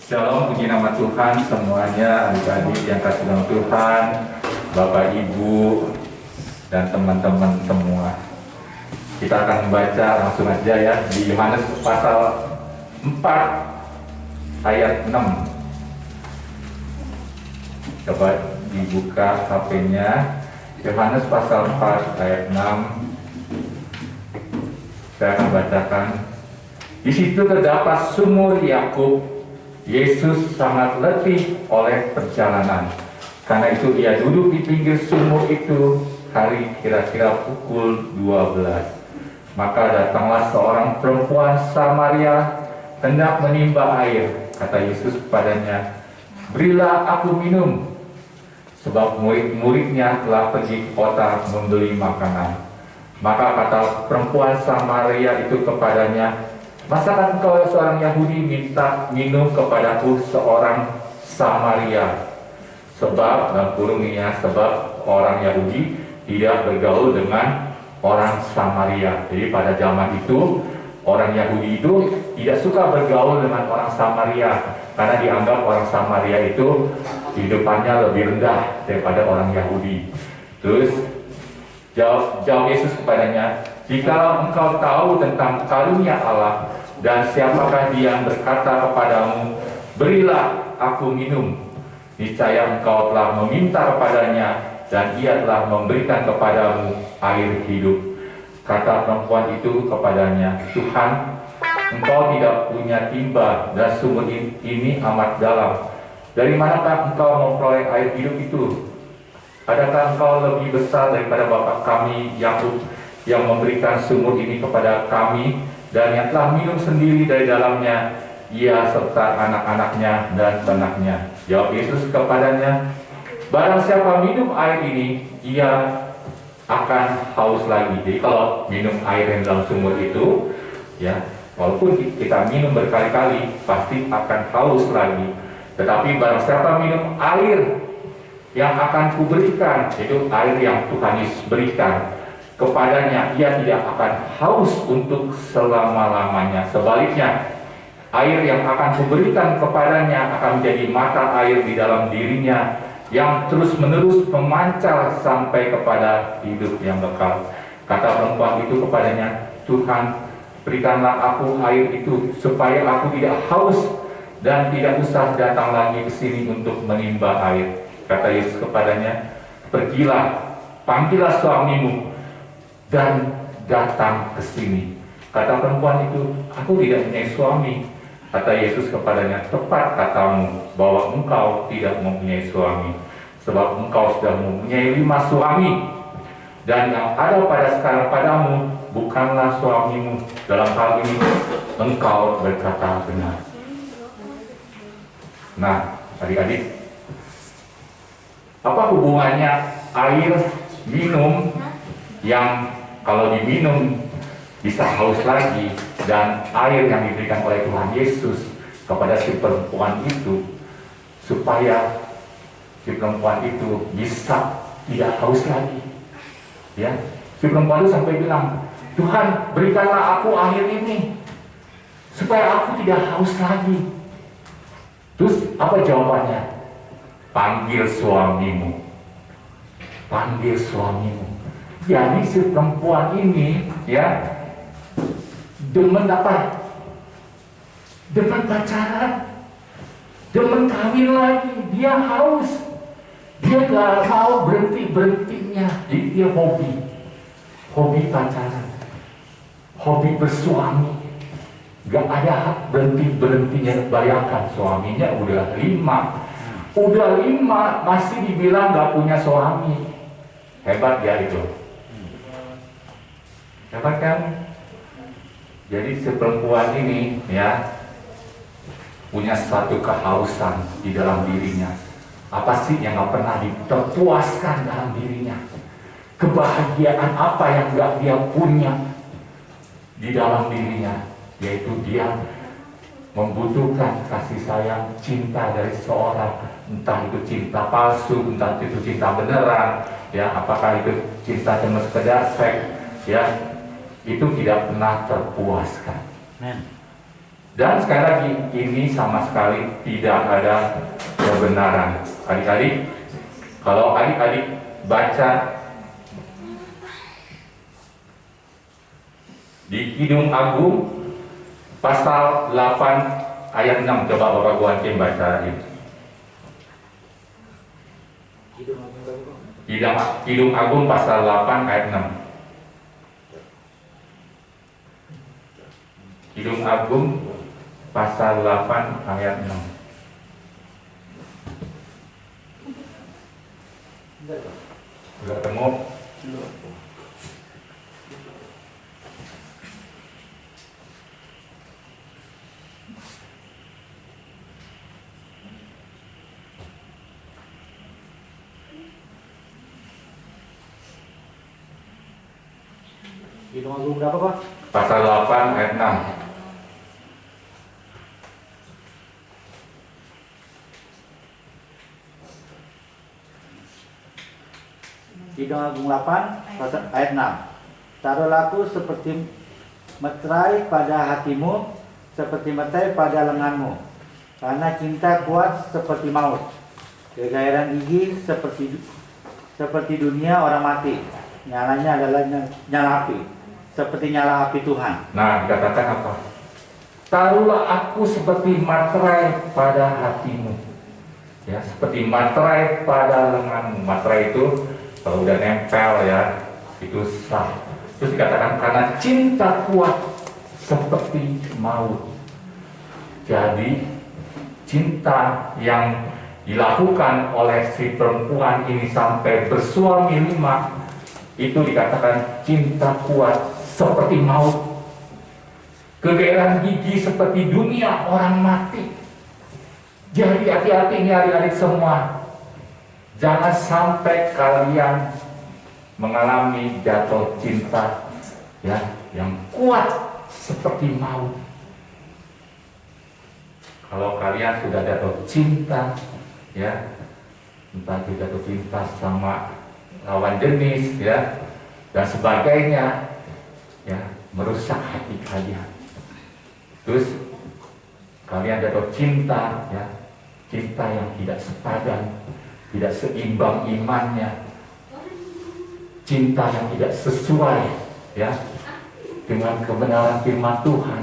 Shalom, puji nama Tuhan semuanya, adik-adik yang kasih dalam Tuhan, Bapak Ibu dan teman-teman semua. Kita akan membaca langsung aja ya di Yohanes pasal 4 ayat 6. Coba dibuka HP-nya. Yohanes pasal 4 ayat 6. Saya akan bacakan. Di situ terdapat sumur Yakub. Yesus sangat letih oleh perjalanan. Karena itu ia duduk di pinggir sumur itu hari kira-kira pukul 12. Maka datanglah seorang perempuan Samaria hendak menimba air. Kata Yesus kepadanya, "Berilah aku minum." Sebab murid-muridnya telah pergi ke kota membeli makanan. Maka kata perempuan Samaria itu kepadanya, "Masakan engkau seorang Yahudi minta minum kepadaku seorang Samaria?" Sebab, dalam kurungnya, sebab orang Yahudi tidak bergaul dengan orang Samaria. Jadi pada zaman itu, orang Yahudi itu tidak suka bergaul dengan orang Samaria. Karena dianggap orang Samaria itu kehidupannya lebih rendah daripada orang Yahudi. Terus, jawab Yesus kepadanya, "Jikalau engkau tahu tentang karunia Allah, dan siapakah dia yang berkata kepadamu, berilah aku minum, niscaya engkau telah meminta kepadanya, dan ia telah memberikan kepadamu air hidup." Kata perempuan itu kepadanya, "Tuhan, engkau tidak punya timba, dan sumur ini amat dalam. Dari manakah engkau memperoleh air hidup itu? Adakah engkau lebih besar daripada bapa kami Yakub yang memberikan sumur ini kepada kami, dan yang telah minum sendiri dari dalamnya, ia serta anak-anaknya dan ternaknya?" Jawab Yesus kepadanya, "Barang siapa minum air ini, ia akan haus lagi." Jadi kalau minum air yang dalam sumur itu, ya, walaupun kita minum berkali-kali, pasti akan haus lagi. Tetapi barang siapa minum air yang akan kuberikan, itu air yang Tuhan Yesus berikan kepadanya, ia tidak akan haus untuk selama-lamanya. Sebaliknya, air yang akan kuberikan kepadanya akan menjadi mata air di dalam dirinya, yang terus-menerus memancar sampai kepada hidup yang kekal. Kata perempuan itu kepadanya, "Tuhan, berikanlah aku air itu, supaya aku tidak haus dan tidak usah datang lagi ke sini untuk menimba air." Kata Yesus kepadanya, "Pergilah, panggillah suamimu dan datang ke sini." Kata perempuan itu, "Aku tidak punya suami." Kata Yesus kepadanya, "Tepat katamu bahwa engkau tidak mempunyai suami, sebab engkau sudah mempunyai 5 suami, dan yang ada pada sekarang padamu bukanlah suamimu. Dalam hal ini engkau berkata benar." Nah, adik-adik, apa hubungannya air minum yang kalau diminum bisa haus lagi, dan air yang diberikan oleh Tuhan Yesus kepada si perempuan itu, supaya si perempuan itu bisa tidak haus lagi? Ya, si perempuan itu sampai bilang, "Tuhan, berikanlah aku air ini supaya aku tidak haus lagi." Terus apa jawabannya? "Panggil suamimu, panggil suamimu." Jadi si perempuan ini, ya, demen apa? Demen pacaran, demen kawin lagi. Dia haus, dia gak mau berhenti-berhentinya. Jadi dia hobi pacaran, hobi bersuami, gak ada berhenti-berhentinya. Bayangkan, suaminya udah 5 masih dibilang gak punya suami. Hebat ya itu. Hebat kan? Jadi si perempuan ini, ya, punya suatu kehausan di dalam dirinya. Apa sih yang gak pernah terpuaskan dalam dirinya? Kebahagiaan apa yang gak dia punya di dalam dirinya? Yaitu dia membutuhkan kasih sayang, cinta dari seorang, entah itu cinta palsu, entah itu cinta beneran, ya, apakah itu cinta cuma sekedar seks, ya, itu tidak pernah terpuaskan. Dan sekali lagi, ini sama sekali tidak ada kebenaran. Adik-adik, kalau adik-adik baca di Kidung Agung pasal 8 ayat 6, coba Bapak Guantin baca ini. Kidung Agung pasal 8 ayat 6. Kidung Agung pasal 8 ayat 6. Sudah ketemu? Kidung Agung berapa, Pak? Pasal 8 ayat 6. Kidung Agung 8 pasal ayat 6. Taruhlah aku seperti meterai pada hatimu, seperti meterai pada lenganmu. Karena cinta kuat seperti maut, kegairan gigi seperti dunia orang mati. Nyalanya adalah nyala api, seperti nyala api Tuhan. Nah, dikatakan apa? Taruhlah aku seperti materai pada hatimu, ya, seperti materai pada lenganmu. Materai itu kalau udah nempel, ya, itu sah. Terus dikatakan karena cinta kuat seperti maut. Jadi cinta yang dilakukan oleh si perempuan ini sampai bersuami 5, itu dikatakan cinta kuat seperti maut, kegairan gigi seperti dunia orang mati. Jadi hati-hati nih adik-adik semua, jangan sampai kalian mengalami jatuh cinta, ya, yang kuat seperti maut. Kalau kalian sudah jatuh cinta, ya, entah itu jatuh cinta sama lawan jenis, ya, dan sebagainya, ya, merusak hati kalian. Terus kalian jatuh cinta, ya, cinta yang tidak sepadan, tidak seimbang imannya, cinta yang tidak sesuai, ya, dengan kebenaran firman Tuhan.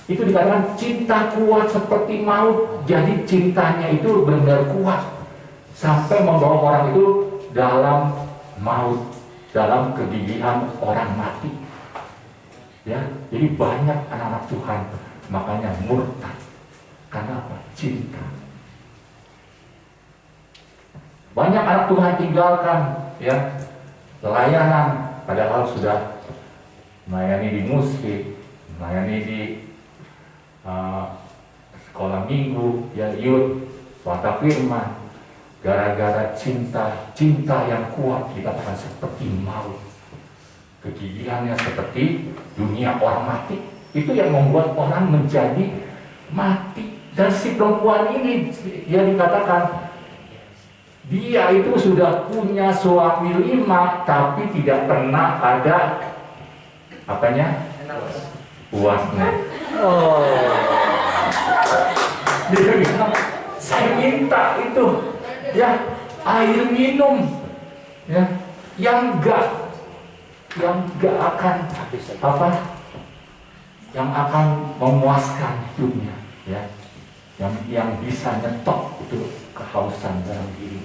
Itu dikatakan cinta kuat seperti maut. Jadi cintanya itu benar-benar kuat sampai membawa orang itu dalam maut, dalam kegigihan orang mati. Ya, jadi banyak anak-anak Tuhan makanya murtad. Karena apa? Cinta. Banyak anak Tuhan tinggalkan, ya, pelayanan, padahal sudah melayani di musik, melayani di sekolah minggu, ya, youth, warta firman. Gara-gara cinta yang kuat dikatakan seperti maut, kegigihannya seperti dunia orang mati. Itu yang membuat orang menjadi mati. Dan si perempuan ini, ya, dikatakan dia itu sudah punya suami 5, tapi tidak pernah ada apanya? Puasnya. Dia bilang, saya minta itu, ya, air minum, ya, yang enggak akan apa? Yang akan memuaskan hidupnya, ya, yang bisa nyetok itu kehausan dalam diri.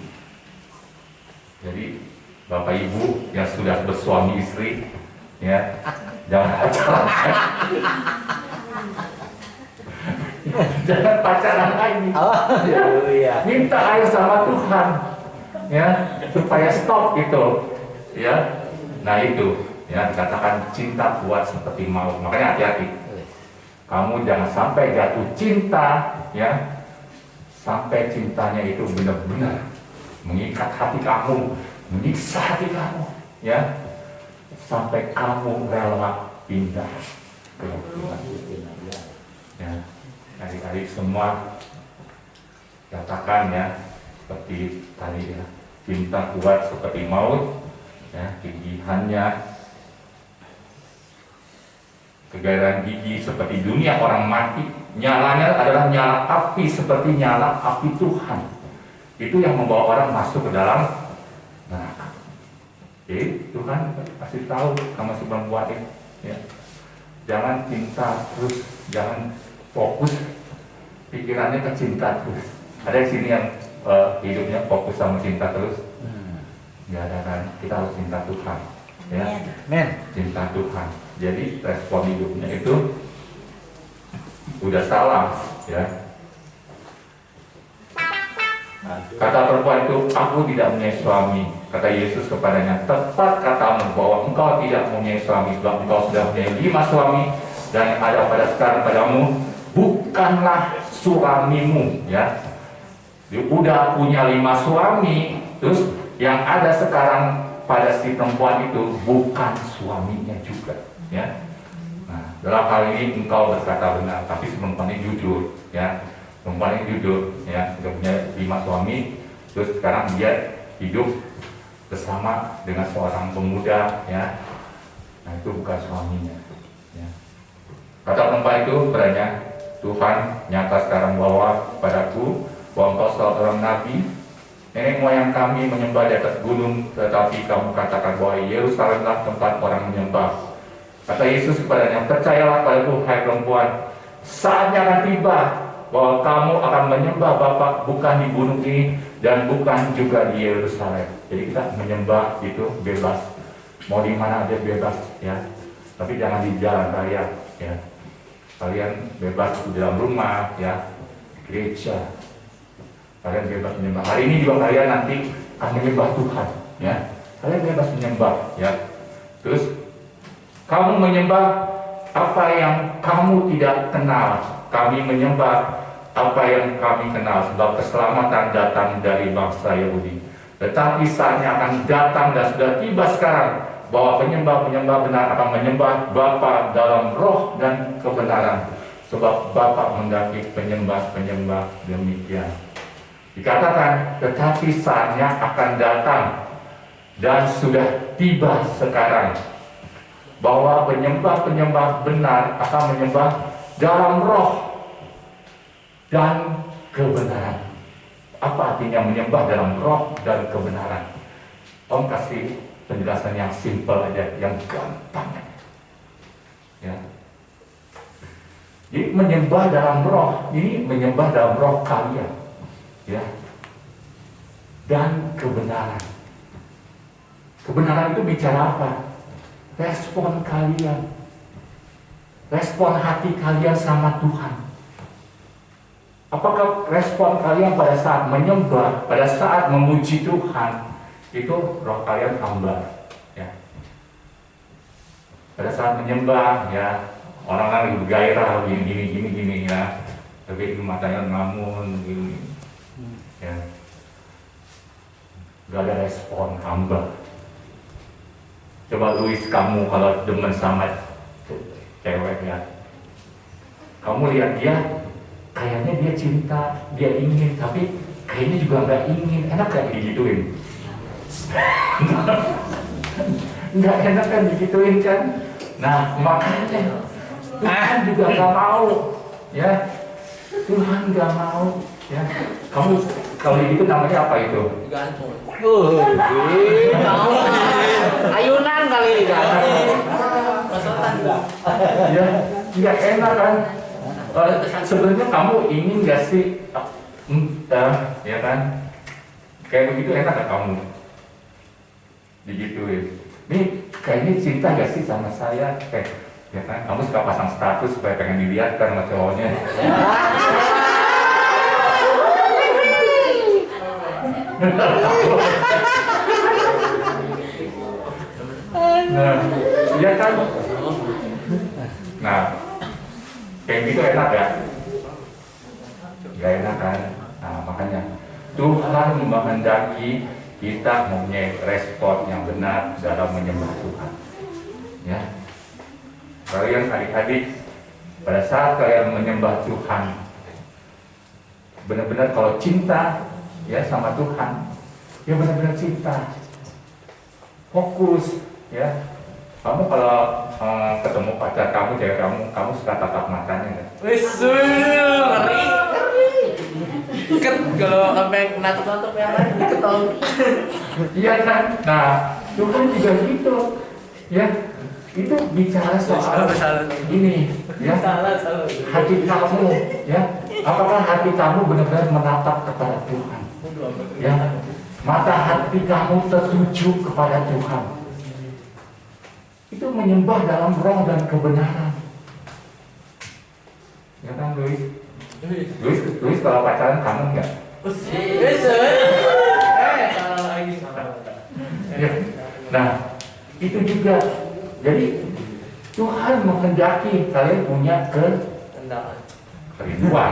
Jadi Bapak Ibu yang sudah bersuami istri, ya, jangan pacaran, jangan pacaran lagi. Ya, minta air sama Tuhan, ya, supaya stop gitu, ya. Nah itu, ya, dikatakan cinta kuat seperti maut. Makanya hati-hati, kamu jangan sampai jatuh cinta, ya, sampai cintanya itu benar-benar mengikat hati kamu, menyiksa hati kamu, ya, sampai kamu rela pindah ke Tuhan. Ya, adik-adik semua katakan, ya, seperti tadi, ya, cinta kuat seperti maut, ya, kegigihannya kegairahan gigi seperti dunia orang mati. Nyalanya adalah nyala api seperti nyala api Tuhan. Itu yang membawa orang masuk ke dalam neraka. Jadi Tuhan kasih tahu sama si perempuan ini, ya, jangan cinta terus, jangan fokus pikirannya ke cinta terus. Ada di sini yang hidupnya fokus sama cinta terus. Nggak ada kan? Kita harus cinta Tuhan, ya. Amin. Cinta Tuhan. Jadi respon hidupnya itu udah salah, ya. Kata perempuan itu, aku tidak punya suami. Kata Yesus kepadanya, tepat katamu bahwa engkau tidak mempunyai suami, sebab engkau sudah punya 5 suami, dan yang ada pada sekarang padamu bukanlah suamimu, ya. Dia udah punya 5 suami, terus yang ada sekarang pada si perempuan itu bukan suaminya juga, ya. Nah, dalam hal ini engkau berkata benar, tapi si perempuan ini jujur, ya. Perempuan ini jujur, ya, sudah punya 5 suami, terus sekarang dia hidup bersama dengan seorang pemuda, ya. Nah, itu bukan suaminya, ya. Kata perempuan itu bertanya, Tuhan nyata sekarang bahwa padaku bahwa engkau seorang nabi. Nenek moyang kami menyembah di atas gunung, tetapi kamu katakan bahwa Yerusalemlah tempat orang menyembah. Kata Yesus kepadanya, percayalah padaku hai perempuan, saatnya akan tiba bahwa kamu akan menyembah Bapa bukan di gunung ini dan bukan juga di Yerusalem. Jadi kita menyembah itu bebas, mau di mana aja bebas, ya. Tapi jangan di jalan raya, ya. Kalian bebas di dalam rumah, ya, gereja. Kalian bebas menyembah. Hari ini juga kalian nanti akan menyembah Tuhan, ya. Kalian bebas menyembah, ya. Terus kamu menyembah apa yang kamu tidak kenal. Kami menyembah apa yang kami kenal, sebab keselamatan datang dari bangsa Yahudi. Tetapi saatnya akan datang dan sudah tiba sekarang bahwa penyembah-penyembah benar akan menyembah Bapa dalam roh dan kebenaran, sebab Bapa menghendaki penyembah-penyembah demikian. Dikatakan, tetapi saatnya akan datang dan sudah tiba sekarang bahwa penyembah-penyembah benar akan menyembah dalam roh dan kebenaran. Apa artinya menyembah dalam roh dan kebenaran? Om kasih penjelasan yang simpel aja, yang gampang, ya. Jadi menyembah dalam roh, ini menyembah dalam roh kalian, ya, dan kebenaran. Kebenaran itu bicara apa? Respon kalian, respon hati kalian sama Tuhan. Apakah respon kalian pada saat menyembah, pada saat memuji Tuhan, itu roh kalian hambar, ya. Pada saat menyembah, ya, orang-orang bergairah gini, ya, tapi matanya ngamun, gini, ya. Gak ada respon, hamba. Coba Luis, kamu kalau demen sama cewek, ya, kamu lihat dia, kayaknya dia cinta, dia ingin, tapi kayaknya juga nggak ingin. Enak gak digituin? Nggak enak kan digituin kan? Nah, makanya Tuhan juga nggak mau, ya. Tuhan nggak mau, ya. Kamu kalau gitu namanya apa itu? Gantung. Ayunan kali ini kan. Ya, nggak enak kan? Sebenarnya kamu ingin nggak sih, ya kan? Kayak begitu enak gak kamu digituin? Nih kayaknya cinta gak sih sama saya? Ya kan? Kamu suka pasang status supaya pengen dilihat kan sama cowoknya. Nah, iya kan? Nah, kayak gitu enak ya? Gak enak kan? Nah, makanya Tuhan menghendaki kita mempunyai respon yang benar dalam menyembah Tuhan, ya. Kalian adik-adik, pada saat kalian menyembah Tuhan, benar-benar kalau cinta, ya, sama Tuhan, ya benar-benar cinta, fokus, ya, Kamu kalau ketemu pacar kamu, cewek kamu suka tatap matanya nggak? Wis, ngeri. Iket kalau sampai natap-natap yang lain diketahui. Iya kan? Nah, Tuhan juga gitu, ya. Itu bicara soal ini, ya. Salah. Hati kamu, ya. Apakah hati kamu benar-benar menatap kepada Tuhan? Ya. Mata hati kamu tertuju kepada Tuhan. Itu menyembah dalam roh dan kebenaran. Ya kan, Luis? Luis kalau pacaran kangen nggak? Wis. Salah lagi. Ya. Nah, itu juga. Jadi Tuhan menghendaki kalian punya Kendaraan. kerinduan.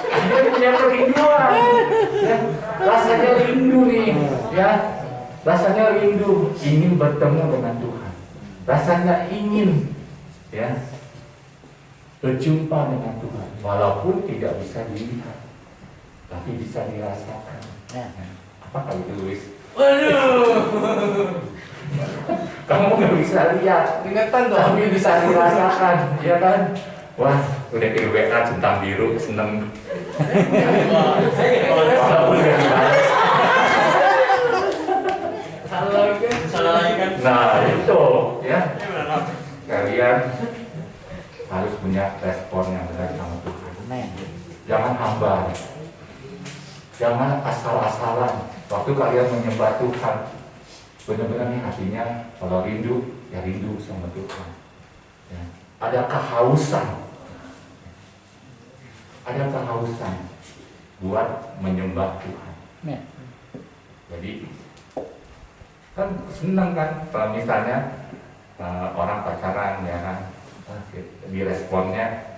Kalian punya kerinduan. Ya. Rasanya rindu nih, ya. Rasanya rindu ingin bertemu dengan Tuhan. Rasanya ingin, ya, berjumpa dengan Tuhan, walaupun tidak bisa dilihat, tapi bisa dirasakan. Ya. Apakah itu, Luis? Waduh. Kamu nggak bisa lihat, Ingetan tuh. tapi bisa dirasakan, ya kan? Wah, udah kirim WA centang biru, seneng. Walaupun nggak dibalas. Salah lagi kan. Nah, itu, ya. Kalian harus punya respon yang benar sama Tuhan. Amin. Jangan hambar. Jangan asal-asalan. Waktu kalian menyembah Tuhan, benar-benar nih hatinya kalau rindu, ya rindu sama Tuhan. Ya. Ada kehausan. Ada kehausan buat menyembah Tuhan. Ya. Jadi kan senang kan kalau misalnya orang pacaran, ya kan, diresponnya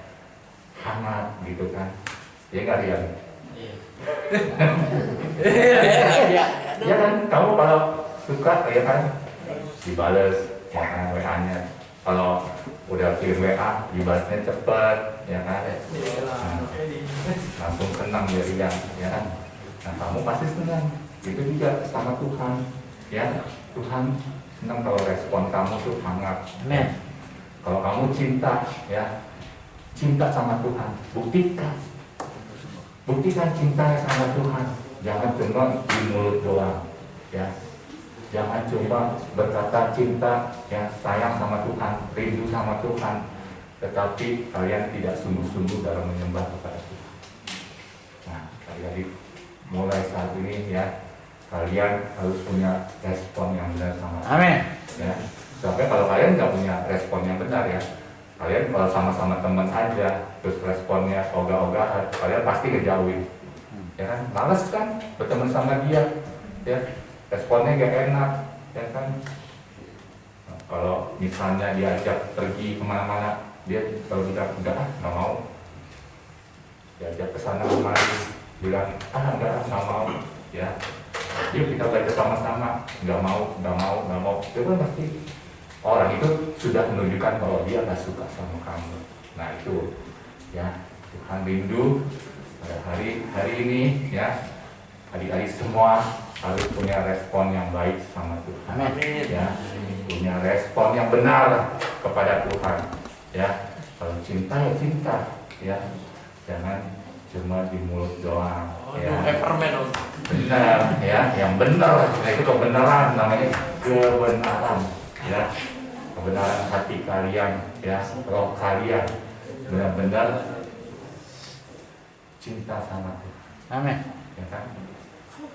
hangat gitu kan, ya nggak Rian? Ya kan, kamu kalau suka ya kan dibales, ya kan, WA-nya. Kalau udah kirim WA dibalasnya cepet, ya kan. Langsung senang ya Rian, ya kan. Nah, kamu pasti senang. Itu juga sama Tuhan, ya. Tuhan senang kalau respon kamu tuh hangat. Amin. Kalau kamu cinta, ya, cinta sama Tuhan, buktikan cintanya sama Tuhan. Jangan cuma di mulut doang, ya. Jangan cuma berkata cinta, ya, sayang sama Tuhan, rindu sama Tuhan, tetapi kalian tidak sungguh-sungguh dalam menyembah kepada Tuhan. Nah, jadi mulai saat ini, ya, kalian harus punya respon yang benar sama Tuhan. Amin. Ya. Sampai kalau kalian nggak punya respon yang benar, ya, kalian kalau sama-sama teman aja terus responnya ogah-ogahan, kalian pasti ngejauhin, ya kan, males kan berteman sama dia, ya, responnya gak enak, ya kan. Nah, kalau misalnya diajak pergi kemana-mana, dia kalau bilang nggak mau, diajak ke sana kemari, bilang nggak mau, ya, yuk kita belajar sama-sama, nggak mau, itu kan pasti orang itu sudah menunjukkan bahwa dia nggak suka sama kamu. Nah itu, ya, Tuhan rindu pada hari ini, ya, adik-adik semua harus punya respon yang baik sama Tuhan. Amin. Ya, punya respon yang benar kepada Tuhan. Ya, kalau cinta ya cinta, ya, jangan cuma di mulut doang. Ya. Peppermint. Benar, ya, yang benar, nah, itu kebenaran, namanya kebenaran, ya, kebenaran hati kalian, ya, roh kalian benar-benar cinta sama Tuhan, Amin. ya kan?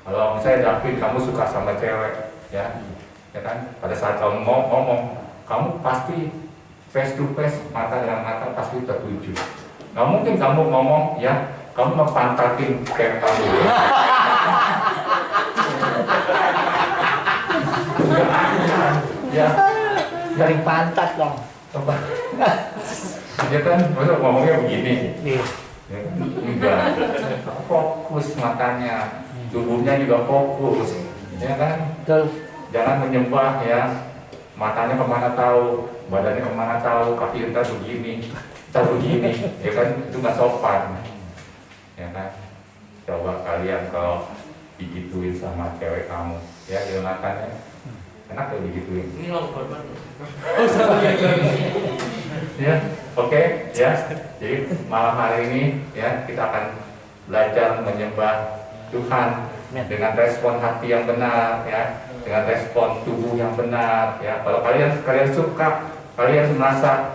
Kalau misalnya David, kamu suka sama cewek, ya kan? Pada saat kamu ngomong, kamu pasti face to face, mata dengan mata pasti tertuju. Nggak mungkin kamu ngomong, ya, kamu mempantakin cewek kamu. Ya, Dari pantat dong. coba. Dia kan masa ngomongnya begini. Iya. Ya kan? Enggak. Fokus matanya, tubuhnya juga fokus. Ya kan? Betul. Jangan menyembah, ya. Matanya kemana tahu, badannya kemana tahu, kaki entar begini, ya kan? Itu nggak sopan. Ya kan? Coba kalian kalau digituin sama cewek kamu, ya Jonathan ya, enak tuh digituin. Ini longkot banget. Oh, sama Ya, oke, ya. Jadi malam hari ini ya kita akan belajar menyembah Tuhan dengan respon hati yang benar, ya, dengan respon tubuh yang benar, ya. Kalau kalian suka, kalian merasa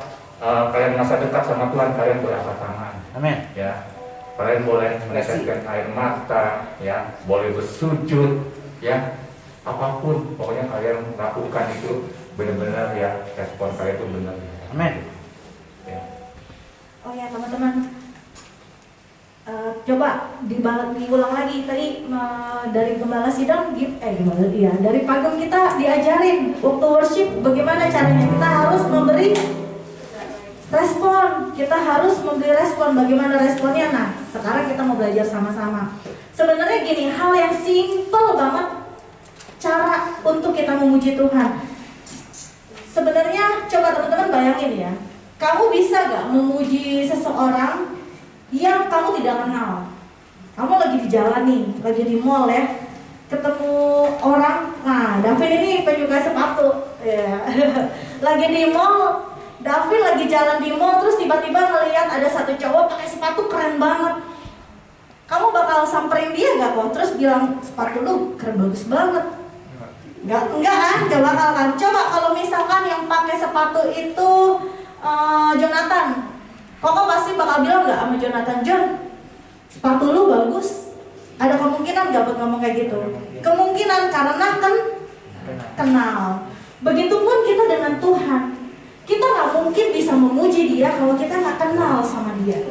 dekat sama Tuhan, kalian boleh angkat tangan. Amin. Ya, kalian boleh meneteskan air mata, ya, boleh bersujud, ya, apapun, pokoknya kalian lakukan itu benar-benar ya, respon kalian itu benar. Amin. Ya. Oh ya teman-teman, coba diulang lagi tadi dari gembala sidang, dari pagum kita diajarin waktu worship bagaimana caranya kita harus memberi respon, kita harus memberi respon, bagaimana responnya. Nah, sekarang kita mau belajar sama-sama. Sebenarnya gini, hal yang simple banget cara untuk kita memuji Tuhan. Sebenarnya coba teman-teman bayangin ya, kamu bisa gak memuji seseorang yang kamu tidak kenal? Kamu lagi di jalan nih, lagi di mall ya, ketemu orang. Nah, David ini penyuka sepatu ya. Lagi di mall, David lagi jalan di mall, terus tiba-tiba ngelihat ada satu cowok pakai sepatu keren banget. Kamu bakal samperin dia gak kok? Terus bilang, sepatu lu keren, bagus banget. Enggak kan? Coba kalau misalkan yang pakai sepatu itu Jonathan, Koko pasti bakal bilang gak sama Jonathan, John, sepatu lu bagus. Ada kemungkinan gak buat ngomong kayak gitu? Kemungkinan, karena kan kenal. Begitupun kita dengan Tuhan. Kita gak mungkin bisa memuji dia kalau kita gak kenal sama dia.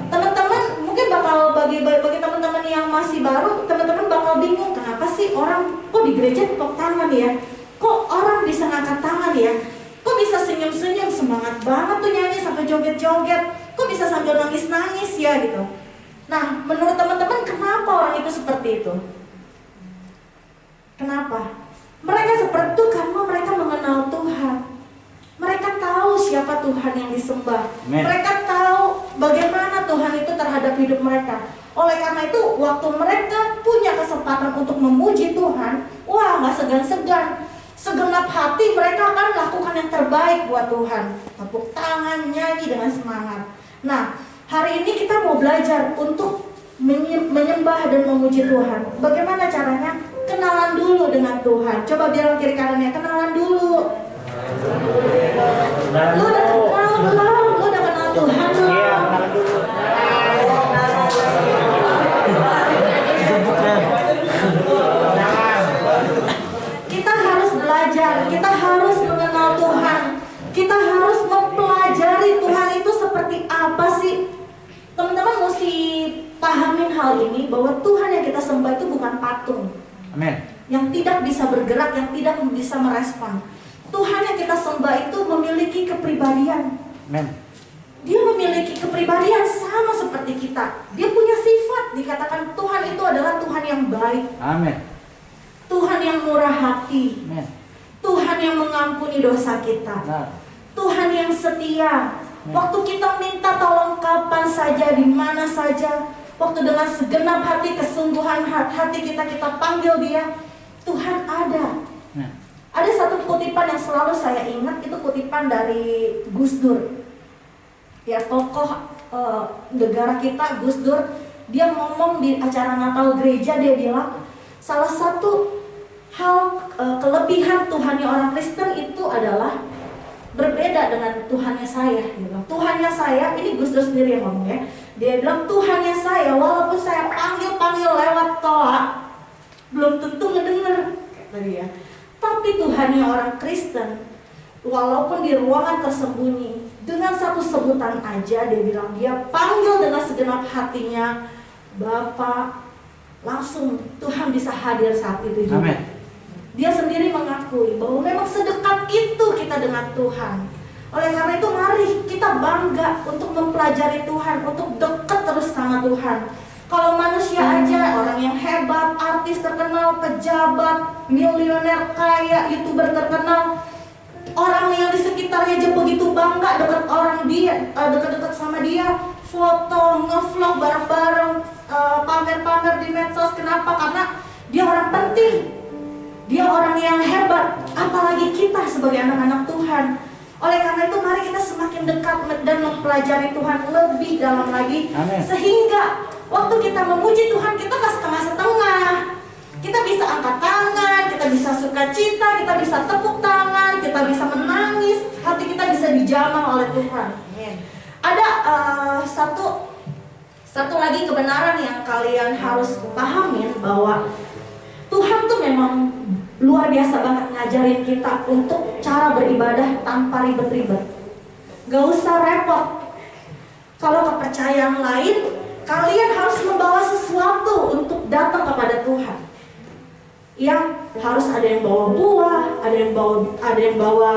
Teman-teman mungkin bakal bagi teman-teman yang masih baru, teman-teman bakal bingung, kenapa sih orang kok di gereja tepuk tangan ya? Kok orang bisa ngangkat tangan ya? Kok bisa senyum-senyum, semangat banget tuh nyanyi sampai joget-joget? Kok bisa sambil nangis-nangis ya gitu? Nah, menurut teman-teman kenapa orang itu seperti itu? Kenapa? Mereka seperti itu karena mereka mengenal Tuhan. Mereka tahu siapa Tuhan yang disembah. Amen. Mereka tahu bagaimana Tuhan itu terhadap hidup mereka. Oleh karena itu, waktu mereka punya kesempatan untuk memuji Tuhan, wah gak segan-segan. Segenap hati mereka akan lakukan yang terbaik buat Tuhan. Tepuk tangan, nyanyi dengan semangat. Nah, hari ini kita mau belajar untuk menyembah dan memuji Tuhan. Bagaimana caranya? Kenalan dulu dengan Tuhan. Coba bilang kiri kanannya, kenalan dulu. Lu udah kenal belum? Lu udah kenal Tuhan belum? Iya, kenalan dulu. Kita harus belajar, kita harus mengenal Tuhan. Kita harus mempelajari Tuhan itu seperti apa sih. Teman-teman mesti pahamin hal ini, bahwa Tuhan yang kita sembah itu bukan patung. Amin. Yang tidak bisa bergerak, yang tidak bisa merespon. Tuhan yang kita sembah itu memiliki kepribadian. Amin. Dia memiliki kepribadian sama seperti kita. Dia punya sifat, dikatakan Tuhan itu adalah Tuhan yang baik. Amin. Tuhan yang murah hati. Amin. Tuhan yang mengampuni dosa kita. Nah. Tuhan yang setia. Waktu kita minta tolong kapan saja, di mana saja, waktu dengan segenap hati, kesungguhan hati kita panggil dia, Tuhan ada. Nah. Ada satu kutipan yang selalu saya ingat, itu kutipan dari Gus Dur. Ya, tokoh negara kita, Gus Dur, dia ngomong di acara Natal gereja, dia bilang salah satu hal kelebihan Tuhannya orang Kristen itu adalah berbeda dengan Tuhannya saya. Gitu. Tuhannya saya, ini Gus Dur sendiri yang ngomong ya. Dia bilang Tuhannya saya, walaupun saya panggil lewat toa, belum tentu ngedenger, kata dia. Tapi Tuhannya orang Kristen, walaupun di ruangan tersembunyi, dengan satu sebutan aja dia bilang, dia panggil dengan segenap hatinya, Bapa, langsung Tuhan bisa hadir saat itu juga. Amin. Dia sendiri mengakui bahwa memang sedekat itu kita dengan Tuhan. Oleh karena itu mari kita bangga untuk mempelajari Tuhan, untuk dekat terus sama Tuhan. Kalau manusia aja, orang yang hebat, artis terkenal, pejabat, miliuner kaya, YouTuber terkenal, orang yang di sekitarnya aja begitu bangga dekat orang dia, dekat-dekat sama dia, foto, ngevlog bareng-bareng, pamer-pamer medsos. Kenapa? Karena dia orang penting, dia orang yang hebat, apalagi kita sebagai anak-anak Tuhan. Oleh karena itu mari kita semakin dekat dan mempelajari Tuhan lebih dalam lagi. Amin. Sehingga waktu kita memuji Tuhan, kita gak setengah-setengah. Kita bisa angkat tangan, kita bisa sukacita, kita bisa tepuk tangan, kita bisa menangis, hati kita bisa dijamah oleh Tuhan. Ada satu lagi kebenaran yang kalian harus pahamin, bahwa Tuhan tuh memang luar biasa banget ngajarin kita untuk cara beribadah tanpa ribet-ribet. Gak usah repot. Kalau kepercayaan lain, kalian harus membawa sesuatu untuk datang kepada Tuhan. Yang harus ada yang bawa buah, ada yang bawa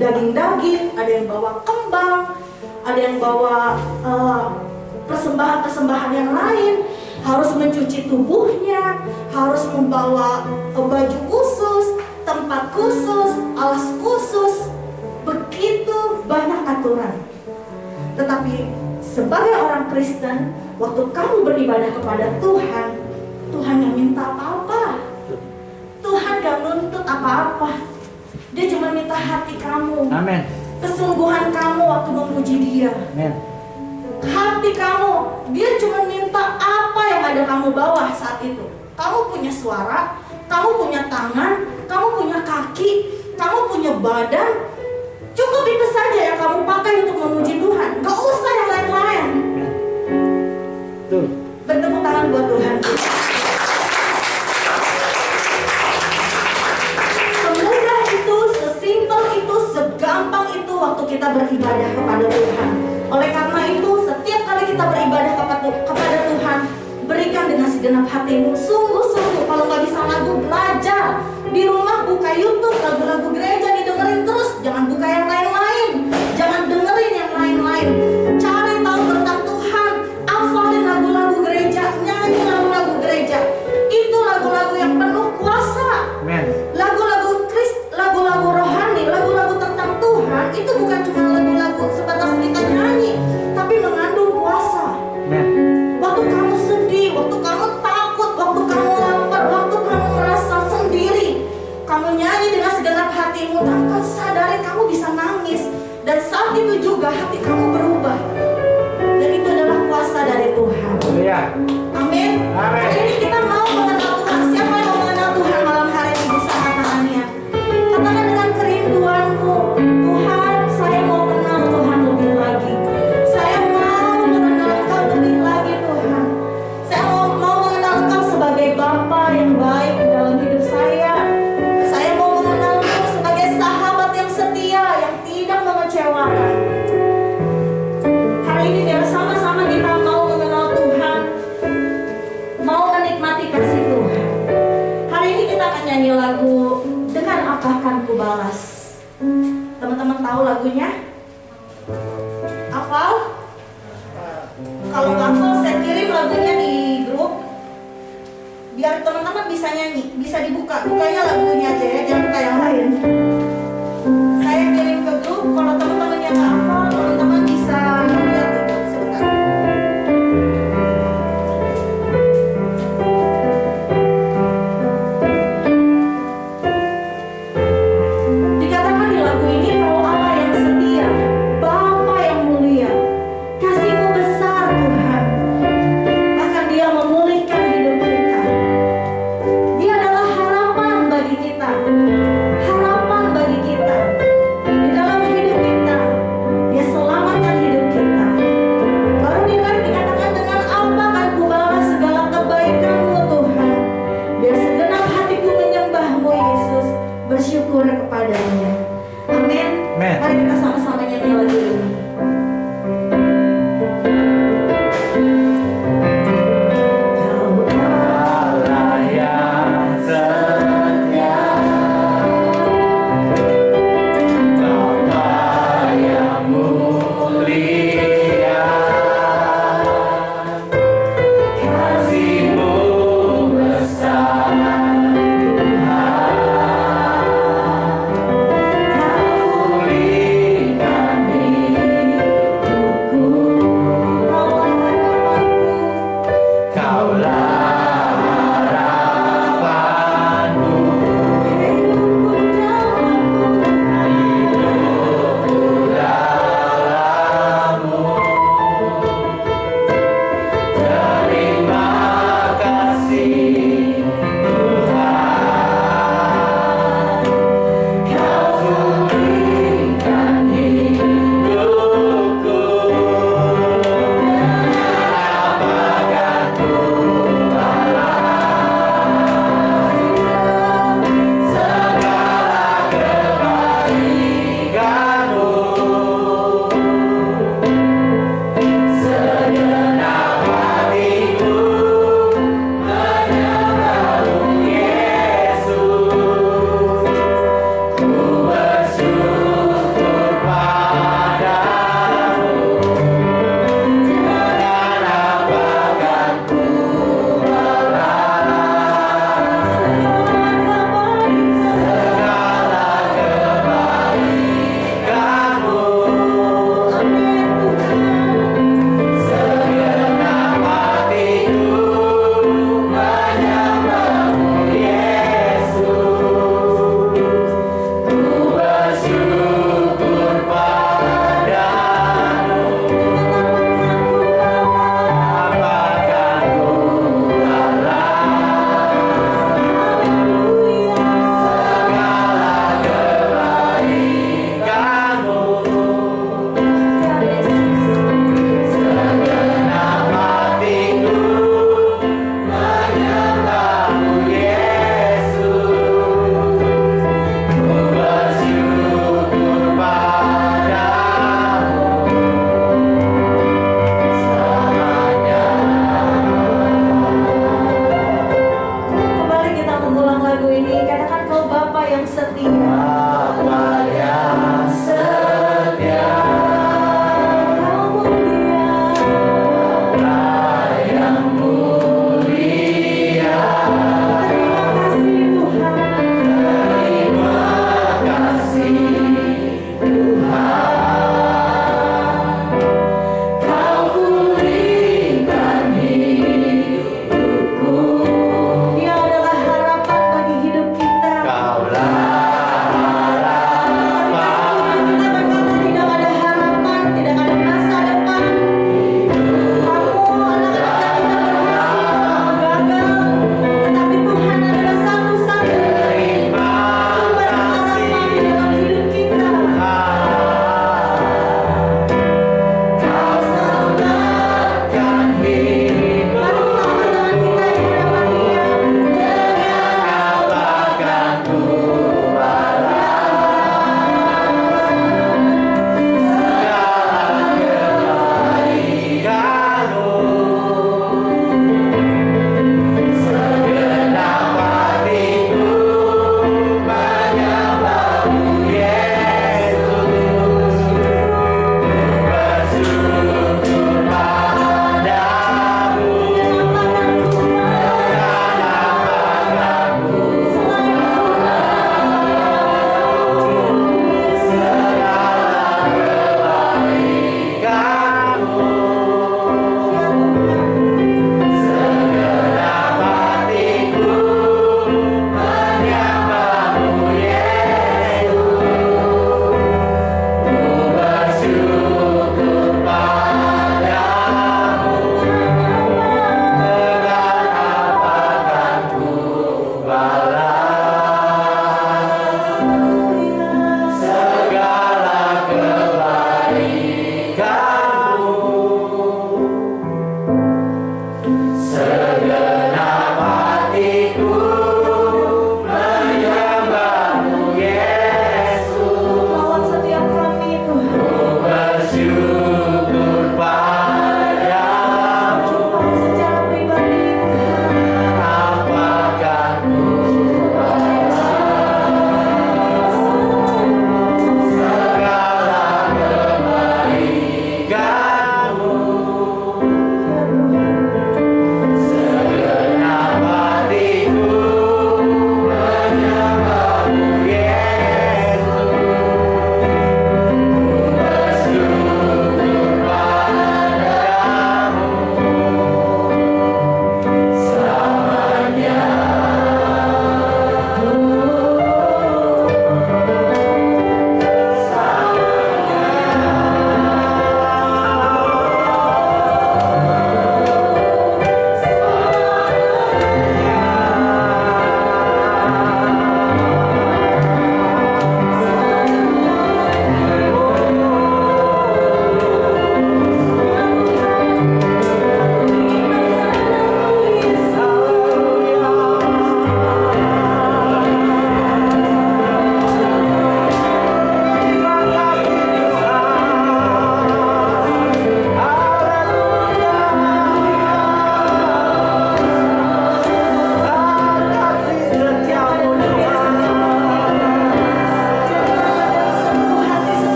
daging-daging, ada yang bawa kembang, ada yang bawa persembahan-persembahan yang lain. Harus mencuci tubuhnya, harus membawa baju khusus, tempat khusus, alas khusus. Begitu banyak aturan. Tetapi sebagai orang Kristen, waktu kamu beribadah kepada Tuhan, Tuhan gak minta apa-apa. Tuhan gak nuntut apa-apa. Dia cuma minta hati kamu. Amin. Kesungguhan kamu waktu memuji Dia. Amin. Hati kamu. Dia cuma minta apa yang ada kamu bawa saat itu. Kamu punya suara, kamu punya tangan, kamu punya kaki, kamu punya badan. Cukup itu saja yang kamu pakai untuk memuji Tuhan. Gak usah yang lain-lain. Tuh. Bertepuk tangan buat Tuhan. Semudah itu, sesimpel itu, segampang itu waktu kita beribadah kepada Tuhan. Oleh karena itu, setiap kali kita beribadah kepada Tuhan, berikan dengan segenap hatimu. Sungguh-sungguh, kalau nggak bisa lagu, belajar. Di rumah buka YouTube, lagu-lagu gereja didengerin terus. Jangan buka yang lain-lain. Jangan dengerin yang lain-lain. Cari tahu tentang Tuhan. Hafalin lagu-lagu gereja, nyanyi lagu-lagu gereja. Itu lagu-lagu yang penuh kuasa. Amen. Lagu-lagu rohani, lagu-lagu tentang Tuhan, itu bukan cuma lagu-lagu sebatas kita nyanyi, tapi mengandung kuasa. Amen. Waktu kamu sedih, waktu kamu takut, waktu kamu lapar, waktu kamu merasa sendiri, kamu nyanyi dengan segenap hatimu, tanpa sadari kamu bisa nangis. Dan saat itu juga hati kamu berubah. Dan itu adalah kuasa dari Tuhan. Haleluya. Amin. Amin. Hari ini kita mau mengenal Tuhan. Siapa yang mau mengenal Tuhan malam hari ini? Bisa angkat tangannya. Katakan dengan kerinduanmu, Tuhan, saya mau kenal Tuhan lebih lagi. Saya mau mengenal Engkau lebih lagi, Tuhan. Saya mau mengenal Engkau sebagai Bapa yang baik dalam hidup saya. Saya mau mengenal Engkau sebagai sahabat yang setia, yang tidak mengecewakan. Hari ini biar sama-sama kita mau mengenal Tuhan, mau menikmati kasih Tuhan. Hari ini kita akan nyanyi lagu Dengan Apa Kan Ku Balas. Teman-teman tahu lagunya? Hafal? Kalau nggak hafal, saya kirim lagunya di grup biar teman-teman bisa nyanyi, bisa dibuka. Bukanya lagunya aja ya, jangan buka yang lain. Saya kirim ke grup. Kalau teman-teman yang nggak hafal, teman-teman bisa lihat di grup sebentar. Dikatakan di lagu ini, Kau Allah yang setia, Bapa yang mulia, kasih-Mu besar Tuhan. Bahkan Dia memulihkan hidup kita. Dia adalah harapan bagi kita, harapan bagi kita. Di dalam hidup kita, Dia selalu Apakah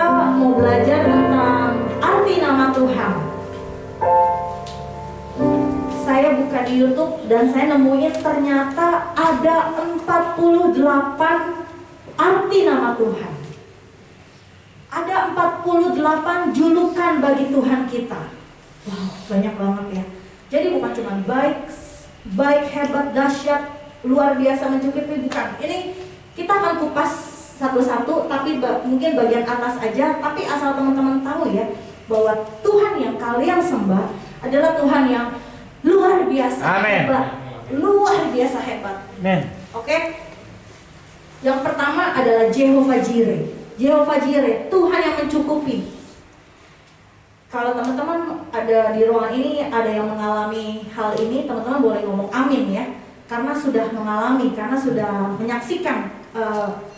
mau belajar tentang arti nama Tuhan. Saya buka di YouTube dan saya nemuin ternyata ada 48 arti nama Tuhan. Ada 48 julukan bagi Tuhan kita. Wow, banyak banget ya. Jadi bukan cuma baik, hebat, dahsyat, luar biasa, mencukupi, bukan. Ini kita akan kupas satu-satu, tapi mungkin bagian atas aja. Tapi asal teman-teman tahu ya, bahwa Tuhan yang kalian sembah adalah Tuhan yang luar biasa hebat. Luar biasa hebat. Amin. Oke? Yang pertama adalah Jehovah Jireh. Jehovah Jireh, Tuhan yang mencukupi. Kalau teman-teman ada di ruangan ini, ada yang mengalami hal ini, teman-teman boleh ngomong amin ya. Karena sudah mengalami, karena sudah menyaksikan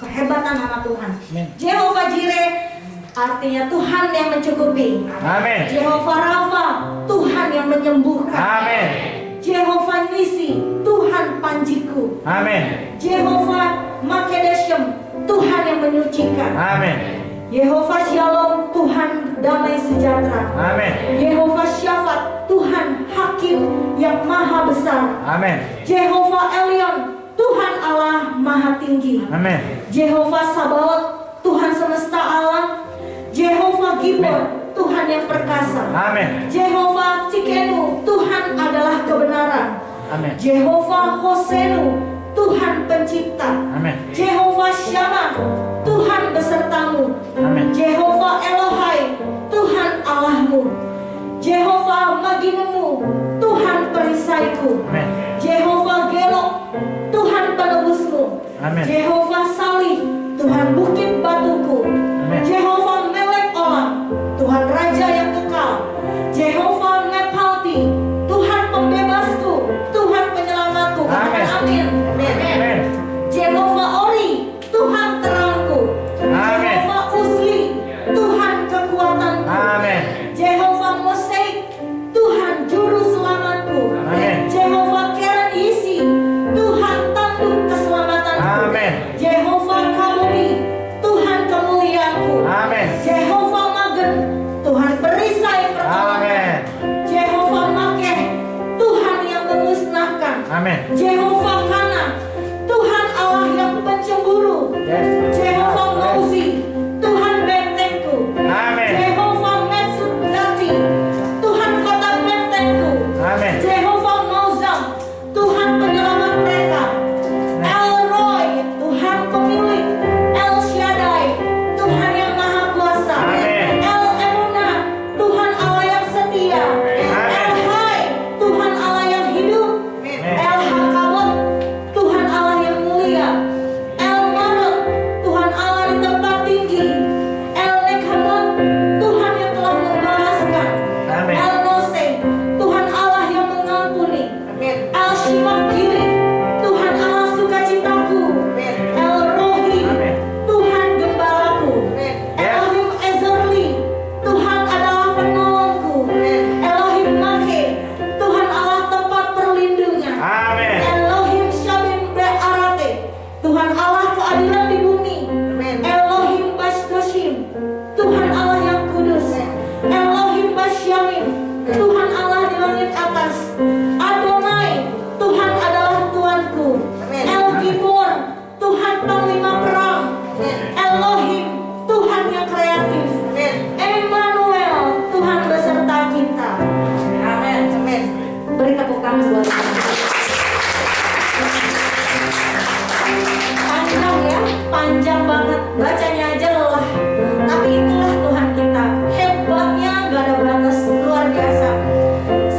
kehebatan nama Tuhan. Amin. Jehovah Jireh artinya Tuhan yang mencukupi. Amin. Jehovah Rafa, Tuhan yang menyembuhkan. Amin. Jehovah Nisi, Tuhan panjiku. Amin. Jehovah Makedeshem, Tuhan yang menyucikan. Amin. Jehovah Shalom, Tuhan damai sejahtera. Amin. Jehovah Syafat, Tuhan hakim yang maha besar. Amin. Jehovah Elion, Tuhan Allah maha tinggi. Amin. Jehovah Sabaoth, Tuhan semesta alam. Jehovah Gibor, Tuhan yang perkasa. Amin. Jehovah Tsikenu, Tuhan adalah kebenaran. Amin. Jehovah Hosenu, Tuhan pencipta. Amin. Jehovah Shammah, Tuhan besertamu. Amin. Jehovah Elohai, Tuhan Allahmu. Jehovah Maginumu, Tuhan perisaiku. Amin. Jehovah Gelok, Tuhan penebusmu. Amin. Jehovah Salih, Tuhan bukit batuku. Amin. Jehovah Melek Olam, Tuhan Raja yang kekal. Jehovah Nephalti, Tuhan pembebasku, Tuhan penyelamatku. Amin. Amin. Amin. Jehovah Ori, Tuhan terangku. Amin. Jehovah Usli, Tuhan kekuatanku. Amin. Jehovah Mosaik, Tuhan juru selamatku. Amin. Jehovah Keren Yisi, Tuhan tanduk keselamatanku. Amin. Jehovah Kamuni, Tuhan kemuliaanku. Amin. Jehovah Magen, Tuhan perisai pertolongan. Amin. Jehovah Makeh, Tuhan yang memusnahkan. Amin. Jehovah Kana, Tuhan Allah yang pencemburu. Yes. Jehovah Mauzi, Tuhan bentengku. Amin. Jehovah Metsuzati, Tuhan kota bentengku. Amin. Jehovah Mauzam, Tuhan penyelamat mereka. El Roy, Tuhan pemilik. El Shaddai, Tuhan yang maha kuasa. Amin. El Emunah, Tuhan Allah yang setia. El Hai, Tuhan Allah yang hidup. El Hakabot, Tuhan Allah yang mulia. El Marot, Tuhan Allah di tempat tinggi. El Nekhamot, Tuhan yang telah membalaskan. Amin. El Mose, Tuhan Allah yang mengampuni. El Shimakiri, Tuhan Allah sukacitaku. El Rohi, Amin. Tuhan gembalaku. Elohim Ezerli, Tuhan adalah penolongku. Elohim Make, Tuhan Allah tempat perlindungan. Amin. Elohim Shabim Be'arate, Tuhan Allah keadilan di bumi. Elohim Bashdoshim, Tuhan Allah yang kudus. Elohim Bashyamim, Tuhan Allah di langit atas. Adonai, Tuhan adalah Tuanku. El Gibor, Tuhan panglima perang. Elohim, Tuhan yang kreatif. Emmanuel, Tuhan beserta kita. Amin. Beri tepuk tangan buat Tuhan. Panjang ya, panjang banget. Bacanya aja lelah. Tapi itulah Tuhan kita. Hebatnya gak ada batas, luar biasa.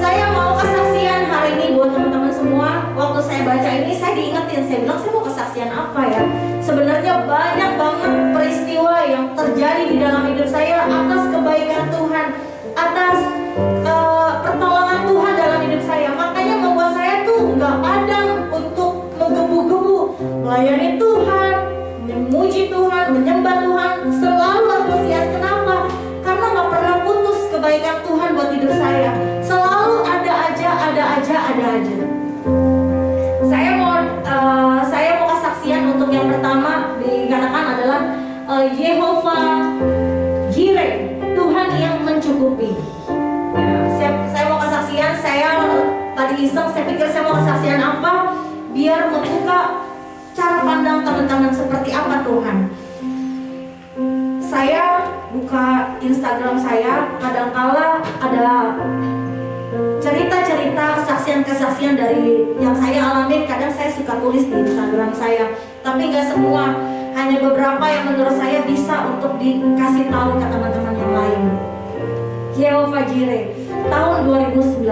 Saya mau kesaksian hari ini buat teman-teman semua. Waktu saya baca ini, saya diingetin. Saya bilang, saya mau kesaksian apa ya? Sebenarnya banyak banget peristiwa yang terjadi di dalam hidup saya atas kebaikan Tuhan, atas pertolongan Tuhan dalam hidup saya. Makanya membuat saya tuh gak padam untuk menggebu-gebu melayani Tuhan, memuji Tuhan, menyembah Tuhan, selalu antusias. Kenapa? Karena gak pernah putus kebaikan Tuhan buat hidup saya. Selalu ada aja. Saya mau kesaksian untuk yang pertama dikatakan adalah Yehovah mencukupin. Ya, saya mau kesaksian, saya tadi iseng, saya pikir saya mau kesaksian apa, biar membuka cara pandang teman-teman seperti apa Tuhan. Saya buka Instagram saya, kadangkala ada cerita-cerita kesaksian-kesaksian dari yang saya alami. Kadang saya suka tulis di Instagram saya, tapi nggak semua, hanya beberapa yang menurut saya bisa untuk dikasih tahu ke teman-teman yang lain. Yehovah Jireh tahun 2019.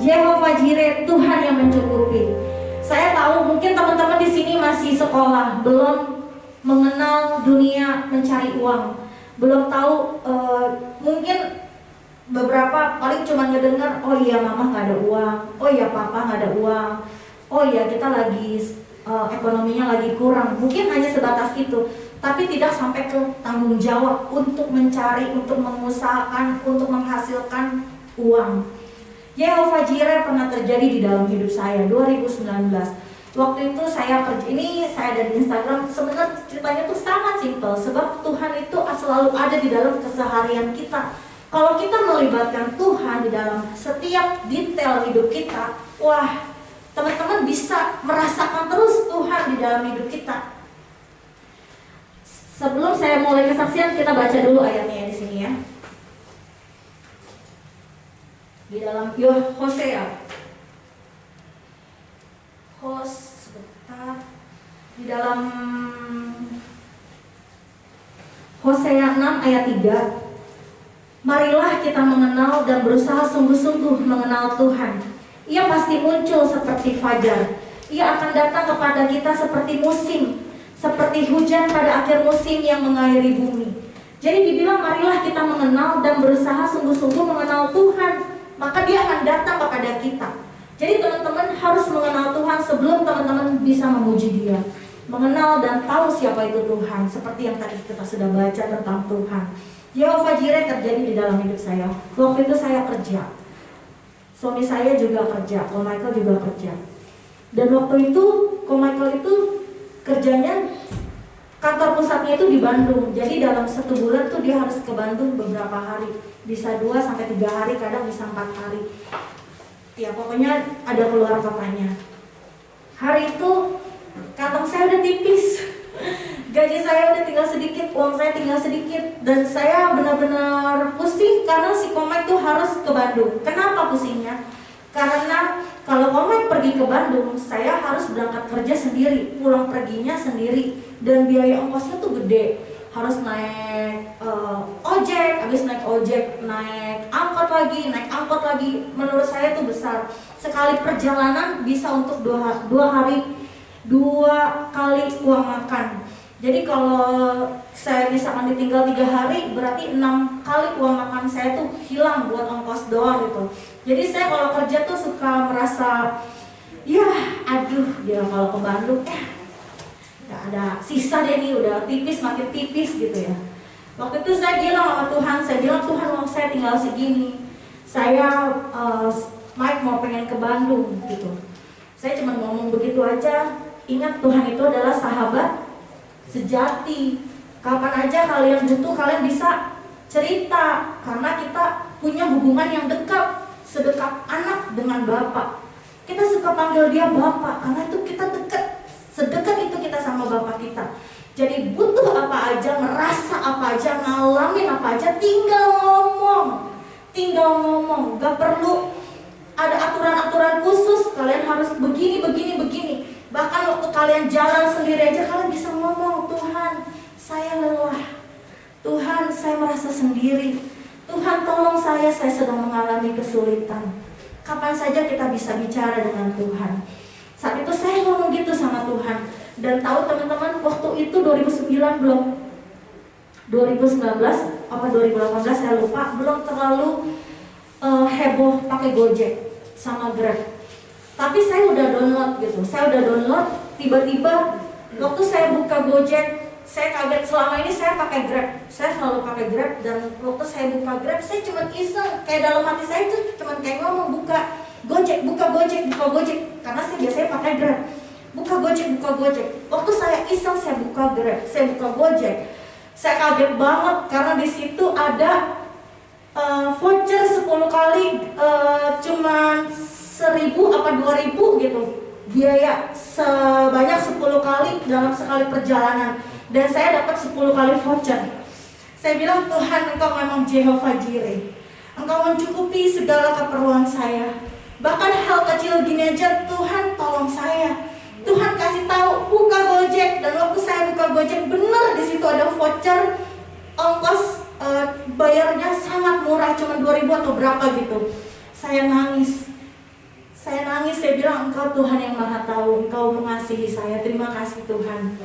Yehovah Jireh, Tuhan yang mencukupi. Saya tahu mungkin teman-teman di sini masih sekolah, belum mengenal dunia mencari uang, belum tahu, mungkin beberapa paling cuma ngedengar, oh iya mama nggak ada uang, oh iya papa nggak ada uang, oh iya kita lagi ekonominya lagi kurang, mungkin hanya sebatas itu, tapi tidak sampai ke tanggung jawab untuk mencari, untuk mengusahakan, untuk menghasilkan uang. Yehovah Jireh pernah terjadi di dalam hidup saya 2019. Waktu itu saya kerja, ini saya dari Instagram, sebenarnya ceritanya itu sangat simpel, sebab Tuhan itu selalu ada di dalam keseharian kita. Kalau kita melibatkan Tuhan di dalam setiap detail hidup kita, wah, teman-teman bisa merasakan terus Tuhan di dalam hidup kita. Sebelum saya mulai kesaksian, kita baca dulu ayatnya di sini ya. Di dalam Hosea. Sebentar. Di dalam Hosea 6 ayat 3. Marilah kita mengenal dan berusaha sungguh-sungguh mengenal Tuhan. Ia pasti muncul seperti fajar. Ia akan datang kepada kita seperti musim, seperti hujan pada akhir musim yang mengairi bumi. Jadi dibilang marilah kita mengenal dan berusaha sungguh-sungguh mengenal Tuhan, maka dia akan datang kepada kita. Jadi teman-teman harus mengenal Tuhan sebelum teman-teman bisa memuji Dia. Mengenal dan tahu siapa itu Tuhan, seperti yang tadi kita sudah baca tentang Tuhan. Yehovah Jireh terjadi di dalam hidup saya. Waktu itu saya kerja, suami saya juga kerja, Ko Michael juga kerja. Dan waktu itu Ko Michael itu kerjanya, kantor pusatnya itu di Bandung. Jadi dalam 1 bulan tuh dia harus ke Bandung beberapa hari, bisa 2-3 hari, kadang bisa 4 hari. Ya pokoknya ada keluar kotanya. Hari itu kantong saya udah tipis, gaji saya udah tinggal sedikit, uang saya tinggal sedikit, dan saya benar-benar pusing karena si Komik tuh harus ke Bandung. Kenapa pusingnya? Karena kalau Komik pergi ke Bandung, saya harus berangkat kerja sendiri, pulang perginya sendiri, dan biaya ongkosnya tuh gede. Harus naik ojek, habis naik ojek, naik angkot lagi. Menurut saya tuh besar. Sekali perjalanan bisa untuk 2 hari, 2 kali uang makan. Jadi kalau saya misalkan ditinggal 3 hari, berarti 6 kali uang makan saya tuh hilang buat ongkos doang gitu. Jadi saya kalau kerja tuh suka merasa, ya aduh, dia kalau ke Bandung gak ada sisa deh nih, udah tipis makin tipis gitu ya. Waktu itu saya bilang sama Tuhan, Tuhan uang saya tinggal segini, saya Mike mau pengen ke Bandung gitu. Saya cuma ngomong begitu aja. Ingat Tuhan itu adalah sahabat sejati. Kapan aja kalian butuh, kalian bisa cerita, karena kita punya hubungan yang dekat, sedekat anak dengan Bapak. Kita suka panggil dia Bapak karena itu kita dekat. Sedekat itu kita sama Bapak kita. Jadi butuh apa aja, merasa apa aja, ngalamin apa aja, tinggal ngomong. Gak perlu ada aturan-aturan khusus, kalian harus begini. Bahkan waktu kalian jalan sendiri aja, kalian bisa ngomong, Tuhan saya lelah, Tuhan saya merasa sendiri, Tuhan tolong saya sedang mengalami kesulitan. Kapan saja kita bisa bicara dengan Tuhan. Saat itu saya ngomong gitu sama Tuhan. Dan tahu teman-teman, waktu itu 2019 apa 2018 saya lupa, belum terlalu heboh pakai Gojek sama Grab. Tapi saya udah download gitu. Tiba-tiba waktu saya buka Gojek, saya kaget. Selama ini saya pakai Grab. Saya selalu pakai Grab, dan waktu saya buka Grab, saya cuma iseng, kayak dalam hati saya itu cuma kayak ngomong, buka Gojek. Karena saya biasanya pakai Grab. Buka Gojek. Waktu saya iseng, saya buka Grab, saya buka Gojek. Saya kaget banget karena di situ ada voucher 10 kali cuman 1.000 apa 2.000 gitu, biaya sebanyak 10 kali dalam sekali perjalanan, dan saya dapat 10 kali voucher. Saya bilang, Tuhan, Engkau memang Jehovah Jireh, Engkau mencukupi segala keperluan saya. Bahkan hal kecil gini aja, Tuhan tolong saya. Tuhan kasih tahu, buka Gojek, dan waktu saya buka Gojek, benar di situ ada voucher, ongkos bayarnya sangat murah, cuma 2.000 atau berapa gitu. Saya nangis, saya bilang, Engkau Tuhan yang Maha Tahu, Engkau mengasihi saya, terima kasih Tuhan.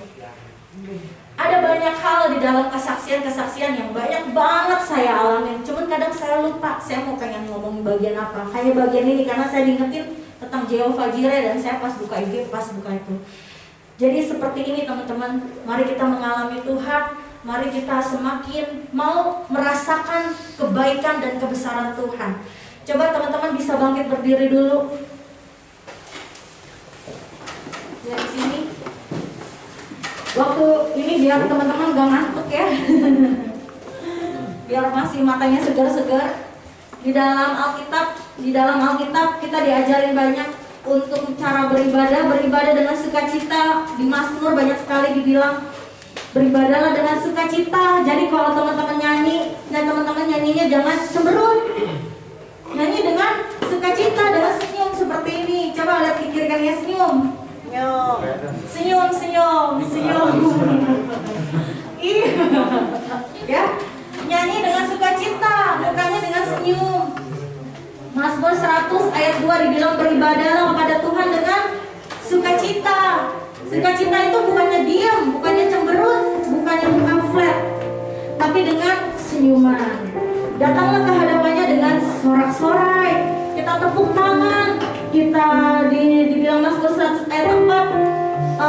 Ada banyak hal di dalam kesaksian yang banyak banget saya alamin. Cuman kadang saya lupa, saya mau pengen ngomong bagian apa. Kayak bagian ini karena saya diingetin tentang Jehovah Jireh, dan saya pas buka IG, pas buka itu. Jadi seperti ini teman-teman, mari kita mengalami Tuhan. Mari kita semakin mau merasakan kebaikan dan kebesaran Tuhan. Coba teman-teman bisa bangkit berdiri dulu. Ya di sini. Waktu ini biar teman-teman gak ngantuk ya. Biar masih matanya segar-segar. Di dalam Alkitab kita diajarin banyak untuk cara beribadah dengan sukacita. Di Mazmur banyak sekali dibilang beribadahlah dengan sukacita. Jadi kalau teman-teman nyanyi, dan teman-teman nyanyinya jangan cemberut. Nyanyi dengan sukacita, dengan senyum seperti ini. Coba lihat ke kiri kanannya, senyum. Senyum. Iya. Ya. Nyanyi dengan sukacita, mukanya dengan senyum. Mazmur 100 ayat 2 dibilang beribadahlah kepada Tuhan dengan sukacita. Sukacita itu bukannya diam, bukannya cemberut, bukannya bukan flat, tapi dengan senyuman. Datanglah ke hadapannya dengan sorak-sorai. Kita tepuk tangan. Kita dibilang Mazmur 100 ayat 4,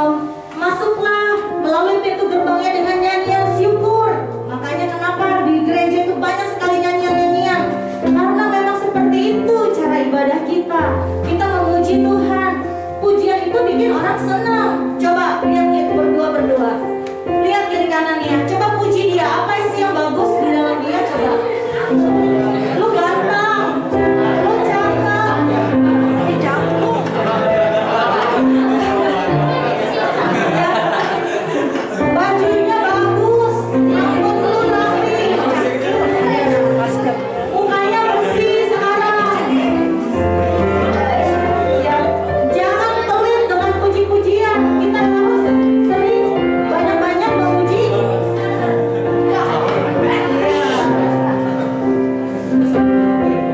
masuklah melalui pintu gerbangnya dengan nyanyian syukur. Makanya kenapa di gereja itu banyak sekali nyanyian-nyanyian, karena memang seperti itu cara ibadah kita. Kita memuji Tuhan. Pujian itu bikin orang senang. Coba lihat berdua. Lihat kiri kanannya. Coba puji dia. Apa sih yang bagus di dalam dia? Coba. Lu ganteng, lu cakep, bajunya bagus, rambut lu rapi, mukanya bersih sekarang. Ya, jangan pelit dengan puji-pujian. Kita harus sering banyak-banyak memuji.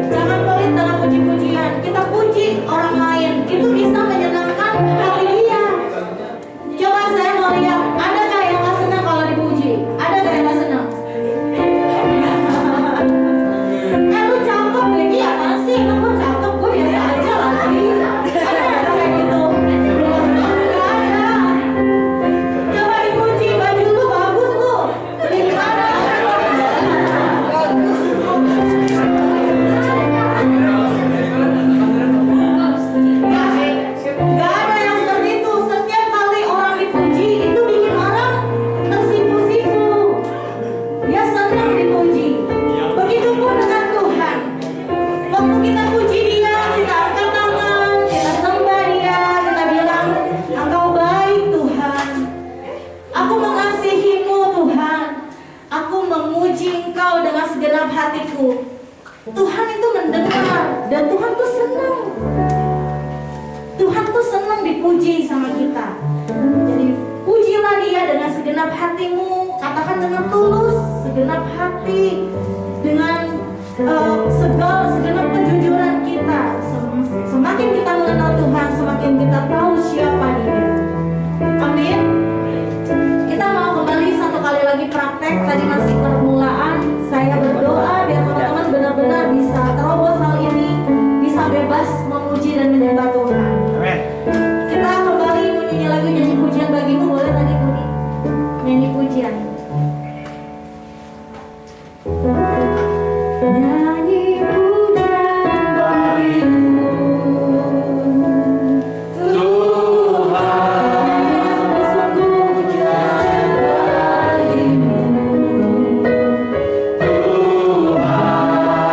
Jangan pelit dalam puji-pujian. Kita puji orang lain, itu bisa menyenangkan hati dia. Coba saya mau lihat, ada gak yang gak senang kalau dipuji? Ada gak yang gak senang? Lu cakep, Becky, apaan sih? Emang gue cakep, gue biasa aja lagi. Ada gak kayak gitu? Gak ada. Coba dipuji, baju lu bagus lu. Beli di mana? Bagus. Gak ada yang seperti itu. Setiap kali orang dipuji, itu bikin orang tersipu-sipu. Dia senang dipuji. Begitupun dengan Tuhan. Waktu kita puji dia, kita angkat tangan, kita sembah dia, kita bilang, Engkau baik Tuhan. Aku mengasihimu Tuhan. Aku memuji Engkau dengan segenap hatiku. Tuhan itu mendengar, dan Tuhan tuh senang. Tuhan tuh senang dipuji sama kita. Jadi pujilah dia dengan segenap hatimu. Katakan dengan tulus, segenap hati, dengan segenap kejujuran kita. Semakin kita mengenal Tuhan, semakin kita tahu siapa dia. Amin. Kita mau kembali satu kali lagi praktek. Tadi masih permulaan. Saya berdoa biar teman-teman benar-benar bisa terobos hal ini, bisa bebas memuji dan menyembah Tuhan. Amin. Kita kembali menyanyi lagu nyanyi pujian bagimu. Boleh tadi Budi nyanyi pujian. Nyanyi pujian bagimu Tuhan, sungguh pujian bagimu Tuhan.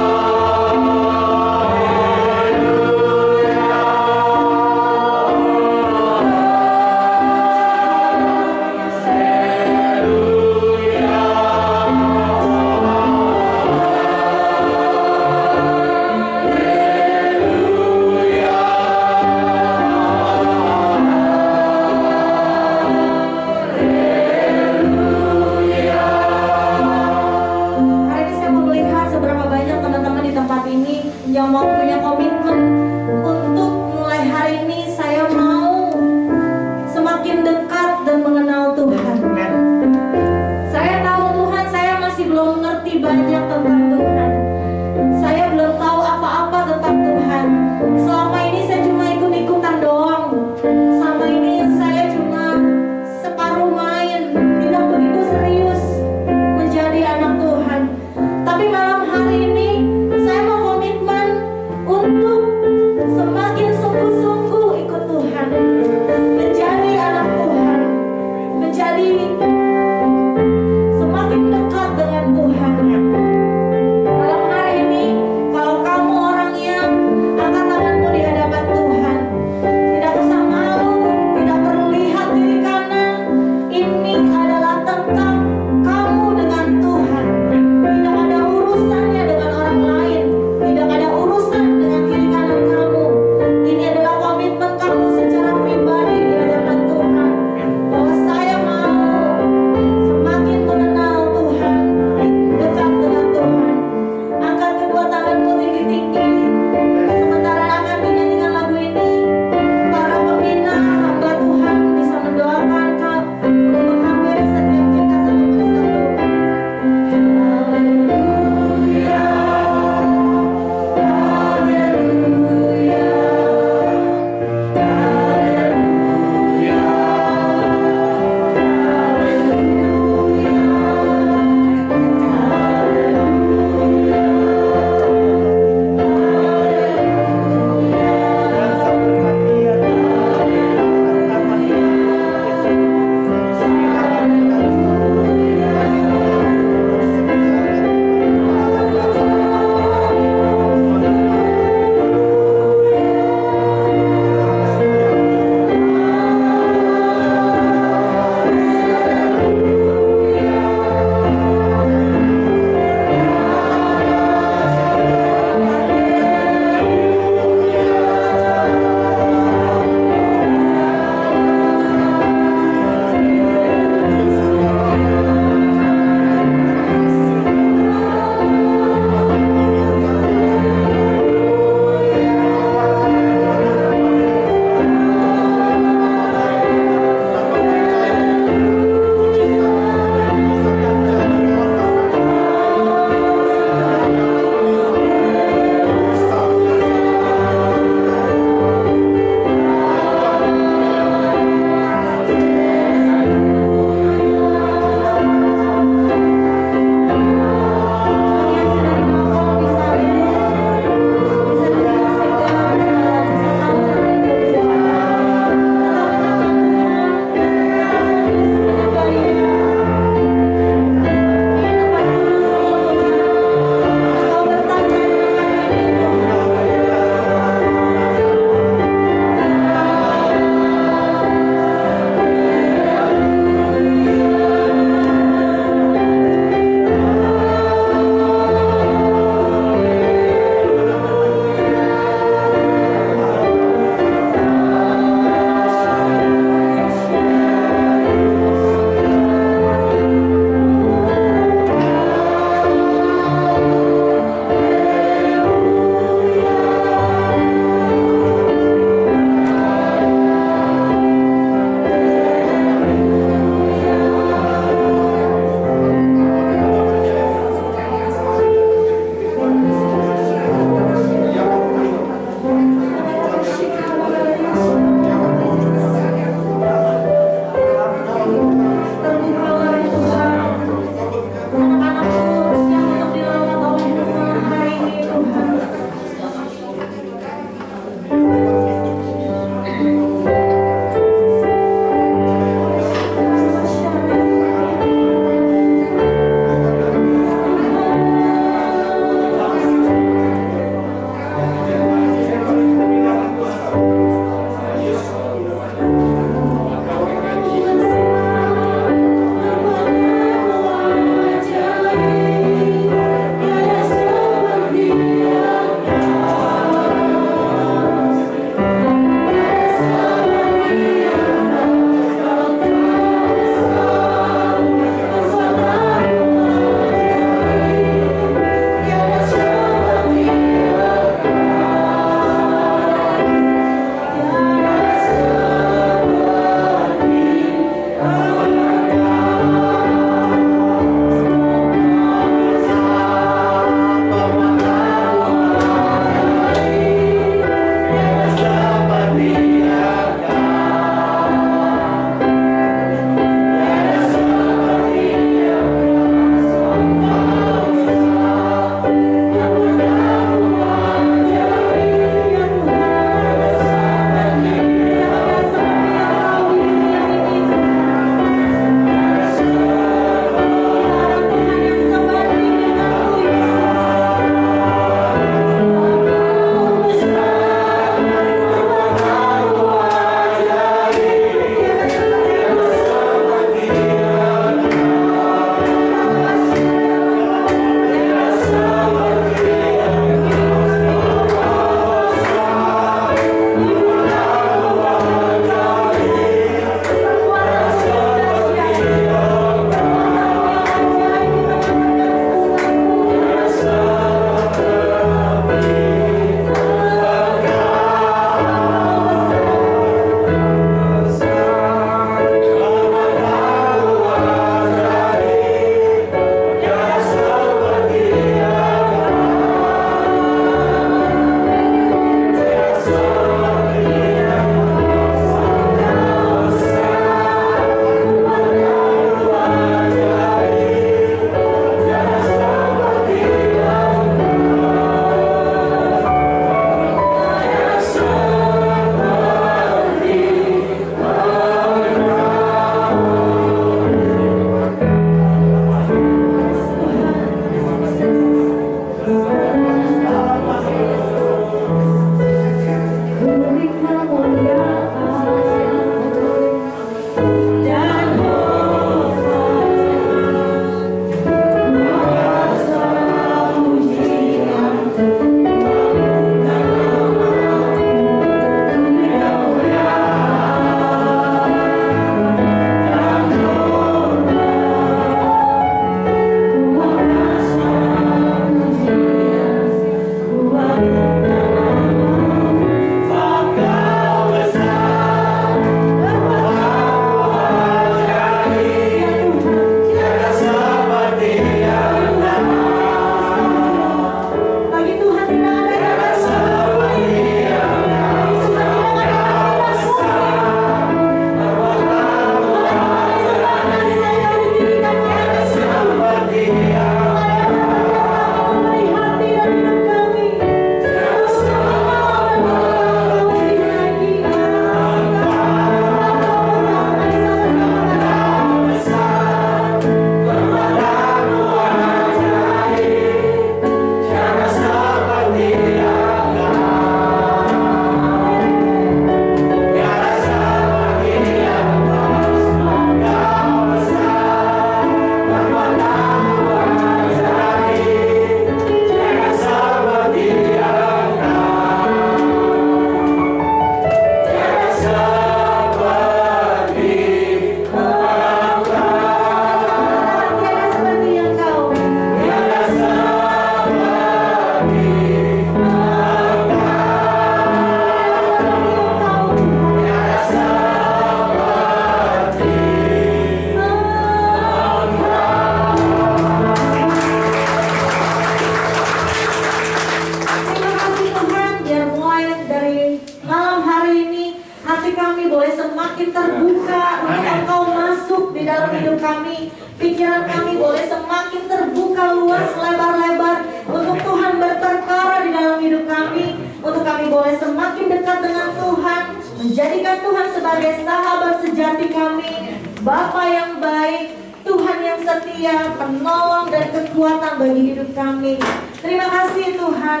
Menjadikan Tuhan sebagai sahabat sejati kami, Bapa yang baik, Tuhan yang setia, penolong dan kekuatan bagi hidup kami. Terima kasih Tuhan.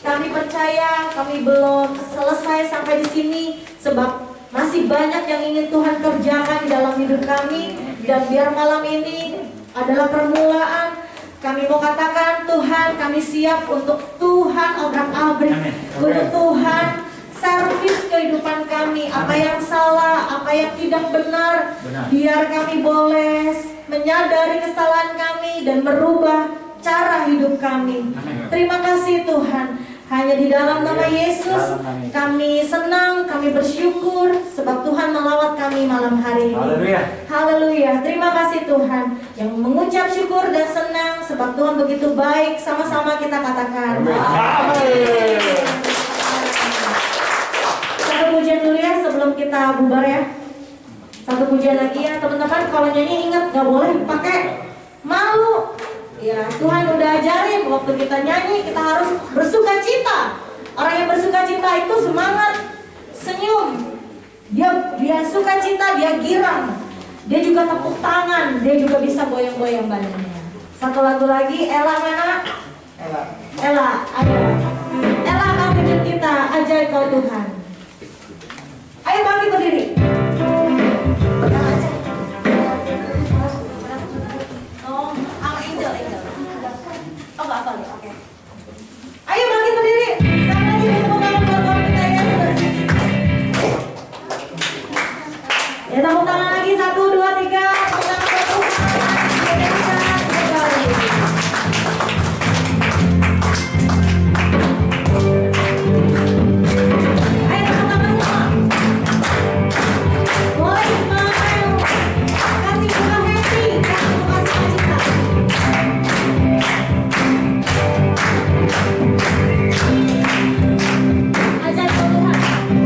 Kami percaya kami belum selesai sampai di sini, sebab masih banyak yang ingin Tuhan kerjakan di dalam hidup kami. Dan biar malam ini adalah permulaan, kami mau katakan Tuhan, kami siap untuk Tuhan obrak-abrik, untuk Tuhan servis kehidupan kami. Apa yang salah, apa yang tidak benar, biar kami boleh menyadari kesalahan kami dan merubah cara hidup kami. Terima kasih Tuhan. Hanya di dalam nama Yesus kami senang, kami bersyukur sebab Tuhan melawat kami malam hari ini. Haleluya. Haleluya. Terima kasih Tuhan yang mengucap syukur dan senang sebab Tuhan begitu baik. Sama-sama kita katakan. Amin. Satu pujian dulu ya sebelum kita bubar ya. Satu pujian lagi ya teman-teman. Kalau nyanyi ingat gak boleh pakai malu. Ya, Tuhan udah ajarin waktu kita nyanyi kita harus bersuka cita. Orang yang bersuka cita itu semangat, senyum. Dia suka cita, dia girang. Dia juga tepuk tangan, dia juga bisa goyang-goyang badannya. Satu lagu lagi, Ella mana? Ella, ayo. Ella akan tunjuk kita, ajaib kau Tuhan. Ayo bangkit berdiri. Ayo bangkit berdiri. Sekali lagi tepuk tangan buat Tuhan kita Yesus. Ya tepuk tangan lagi 1, 2, 3. Tepuk tangan buat Tuhan. Ayo tepuk tangan semua. Boleh smile. Kasih buka happy. Kasih buka sukacita. Ajaib Tuhan, kami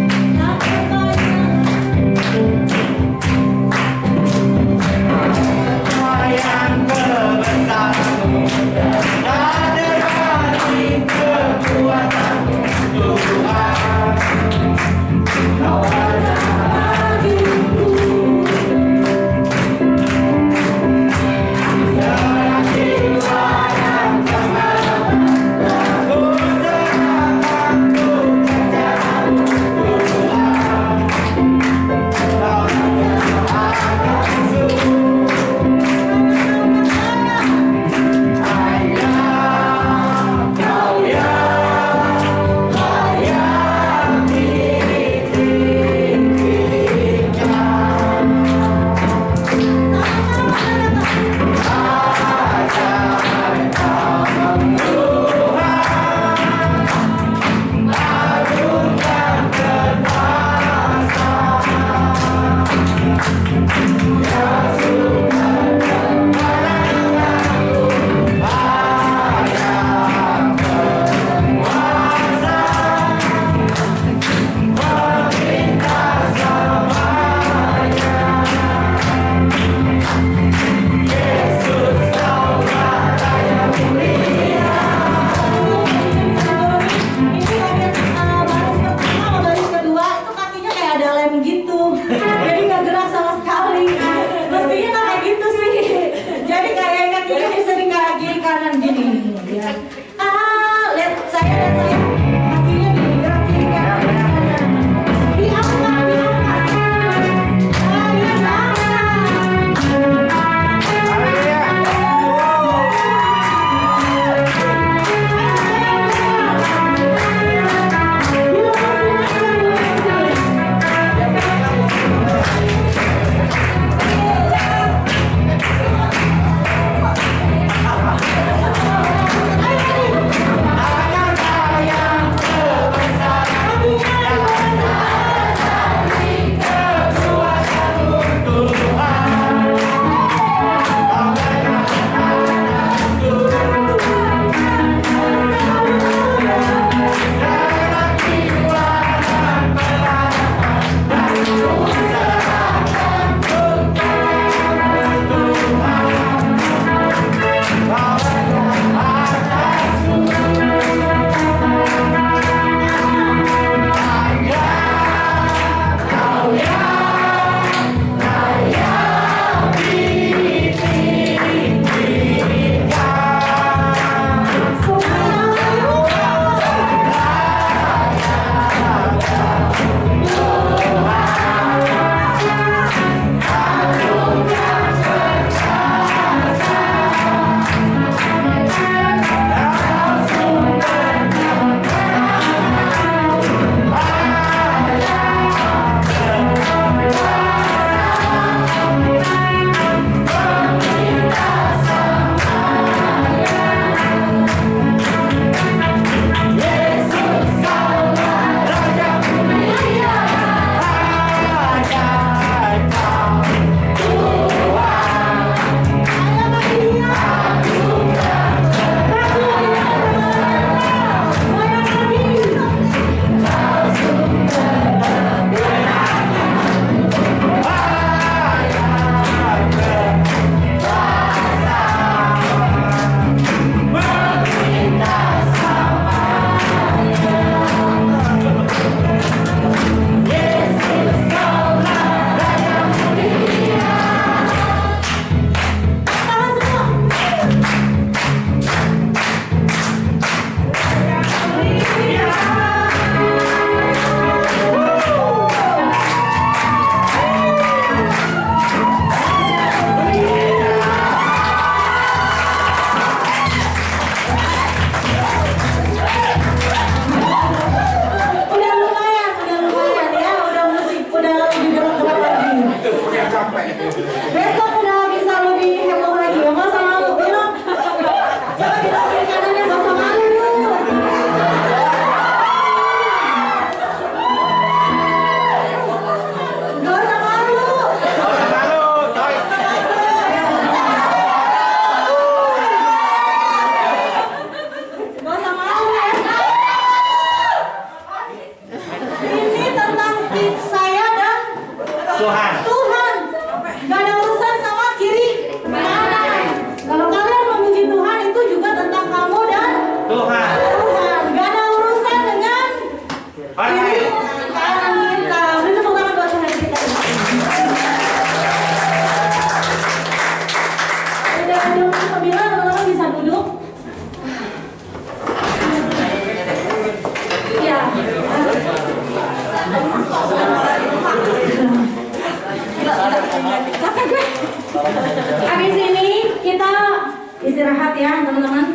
istirahat ya teman-teman.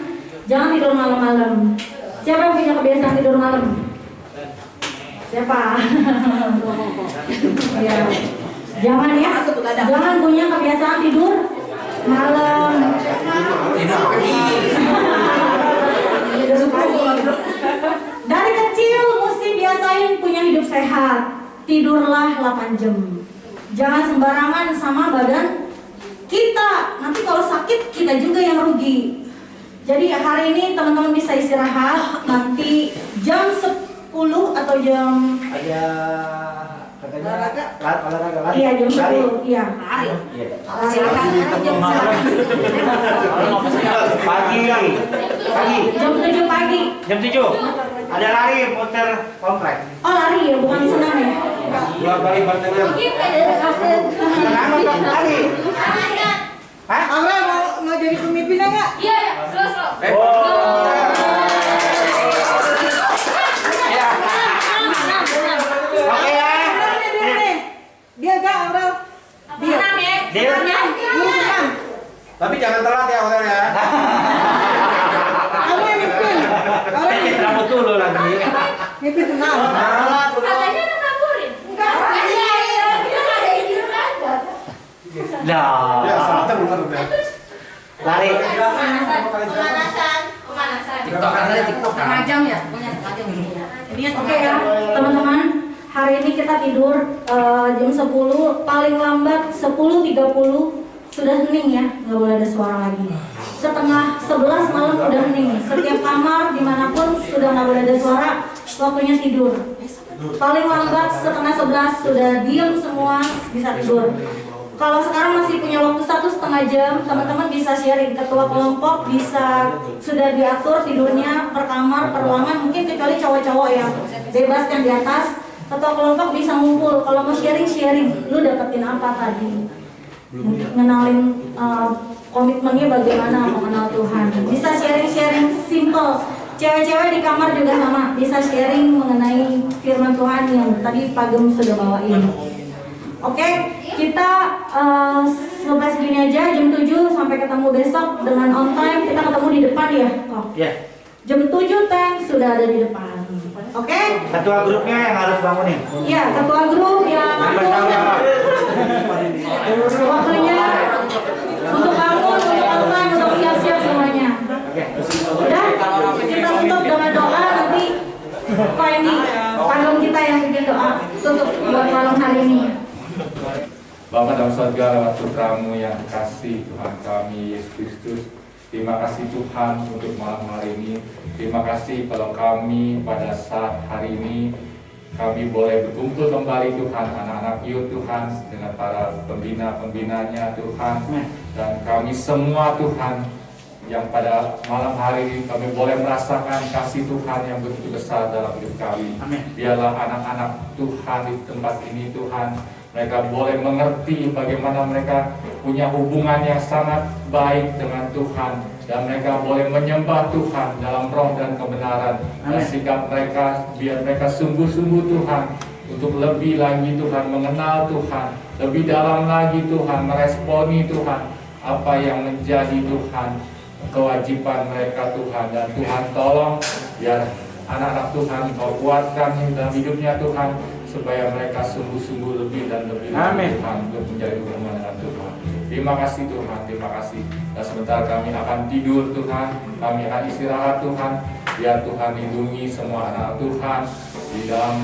Jangan tidur malam-malam. Siapa yang punya kebiasaan tidur malam? Siapa? Ya. Jangan ya. Jangan punya kebiasaan tidur malam. Dari kecil mesti biasain punya hidup sehat. Tidurlah 8 jam. Jangan sembarangan sama badan kita. Nanti kalau sakit kita juga yang rugi. Jadi hari ini teman-teman bisa istirahat. Nanti jam 10 atau jam Ada katanya olahraga lari. iya jam 10. Iya. Lari. Silakan jam Pagi. jam 7 pagi. Jam 7. Ada lari muter komplek. Oh lari ya, bukan senam ya? 2 kali barengan. Kenapa dong lari? Hah? Aura mau jadi pemimpin enggak? Iya, slow. Oke ya. Dia enggak Aura. Senam ya. Dia. Lu senam. Tapi jangan telat ya hotel ya. Kamu yang mimpin. Aura yang mimpin. Rambut dulu lagi. Mimpin senam. Telat. Katanya udah ngaburin. Enggak. Iya. Kita ada ini aja. Dah. Ya, santai benar udah. Lari. Pemanasan. TikTok kan ada TikTok kan. Setengah jam ya? Punya setengah jam. Jadinya Oke ya, teman-teman. Hari ini kita tidur jam 10, paling lambat 10.30 sudah hening ya, nggak boleh ada suara lagi. Setengah 11 malam udah hening. Setiap kamar dimanapun sudah nggak boleh ada suara, waktunya tidur. Paling lambat setengah 11 sudah diam semua, bisa tidur. Kalau sekarang masih punya waktu 1,5 jam, teman-teman bisa sharing. Ketua kelompok bisa sudah diatur tidurnya per kamar, per ruangan, mungkin kecuali cowok-cowok ya, bebas kan di atas. Ketua kelompok bisa ngumpul. Kalau mau sharing, lu dapetin apa tadi? Ngenalin komitmennya bagaimana mengenal Tuhan. Bisa sharing simple. Cewek-cewek di kamar juga sama, bisa sharing mengenai firman Tuhan yang tadi Pak Gem sudah bawain. Oke, kita sampai segini aja, jam 7 sampai ketemu besok dengan on time. Kita ketemu di depan ya. Oh. Ya. Jam 7 tank sudah ada di depan. Oke? Ketua grupnya yang harus bangunin. Iya, ketua grup yang waktunya untuk bangun, untuk on time, untuk siap-siap semuanya. Oke. Udah, kita tutup dengan doa nanti. Pak ini panggung kita yang bikin doa tutup buat malam hari ini. Bapa dalam surga, lewat putramu yang kasih Tuhan kami Yesus Kristus, terima kasih Tuhan untuk malam hari ini. Terima kasih kalau kami pada saat hari ini kami boleh berkumpul kembali Tuhan, anak-anak youth Tuhan, dengan para pembina-pembinanya Tuhan, dan kami semua Tuhan yang pada malam hari ini kami boleh merasakan kasih Tuhan yang begitu besar dalam hidup kami. Amin. Biarlah anak-anak Tuhan di tempat ini Tuhan, mereka boleh mengerti bagaimana mereka punya hubungan yang sangat baik dengan Tuhan, dan mereka boleh menyembah Tuhan dalam roh dan kebenaran. Dan sikap mereka, biar mereka sungguh-sungguh Tuhan untuk lebih lagi Tuhan mengenal Tuhan, lebih dalam lagi Tuhan meresponi Tuhan apa yang menjadi Tuhan kewajiban mereka Tuhan. Dan Tuhan tolong biar anak-anak Tuhan Kau kuatkan dalam hidupnya Tuhan, supaya mereka sungguh-sungguh lebih dan lebih Amin. Tuhan untuk menjadi hubungan dengan Tuhan. Terima kasih Tuhan, terima kasih. Dan sebentar kami akan tidur Tuhan, kami akan istirahat Tuhan. Biar Tuhan lindungi semua anak Tuhan di dalam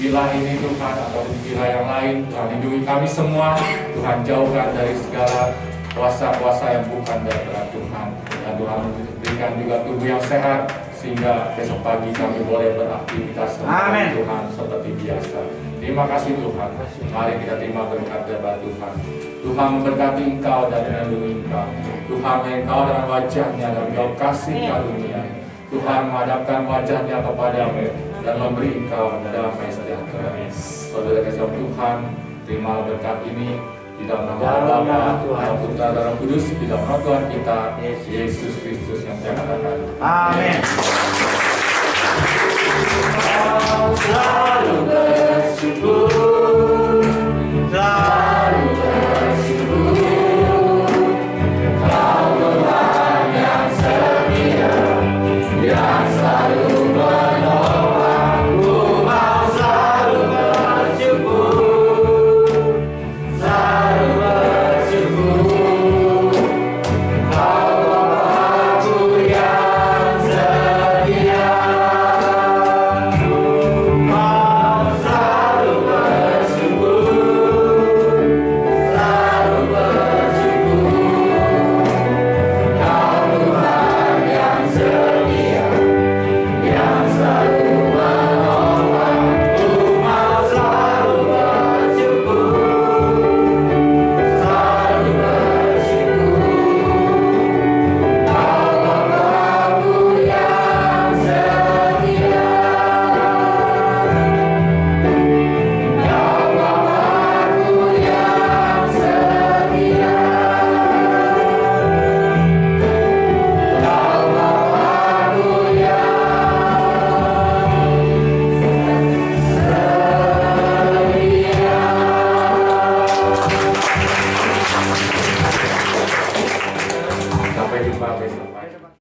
villa ini Tuhan, atau di villa yang lain. Tuhan lindungi kami semua, Tuhan jauhkan dari segala kuasa-kuasa yang bukan daripada Tuhan. Dan Tuhan berikan juga tubuh yang sehat, sehingga besok pagi kami boleh beraktivitas dengan Tuhan seperti biasa. Terima kasih Tuhan. Mari kita terima berkat dari Tuhan. Tuhan memberkati engkau dan melindungi engkau. Tuhan engkau dengan wajahnya dan engkau kasih karunia. Tuhan menghadapkan wajahnya kepadamu dan memberi engkau damai sejahtera. Saudara kasih Tuhan, terima berkat ini di dalam nama Bapa, Tuhan, Putra, dan Roh Kudus, di dalam nama Tuhan kita, Yesus Kristus yang saya katakan. Amin. Selalu bersyukur, selalu bersyukur, Kau Tuhan yang Ayo, depan.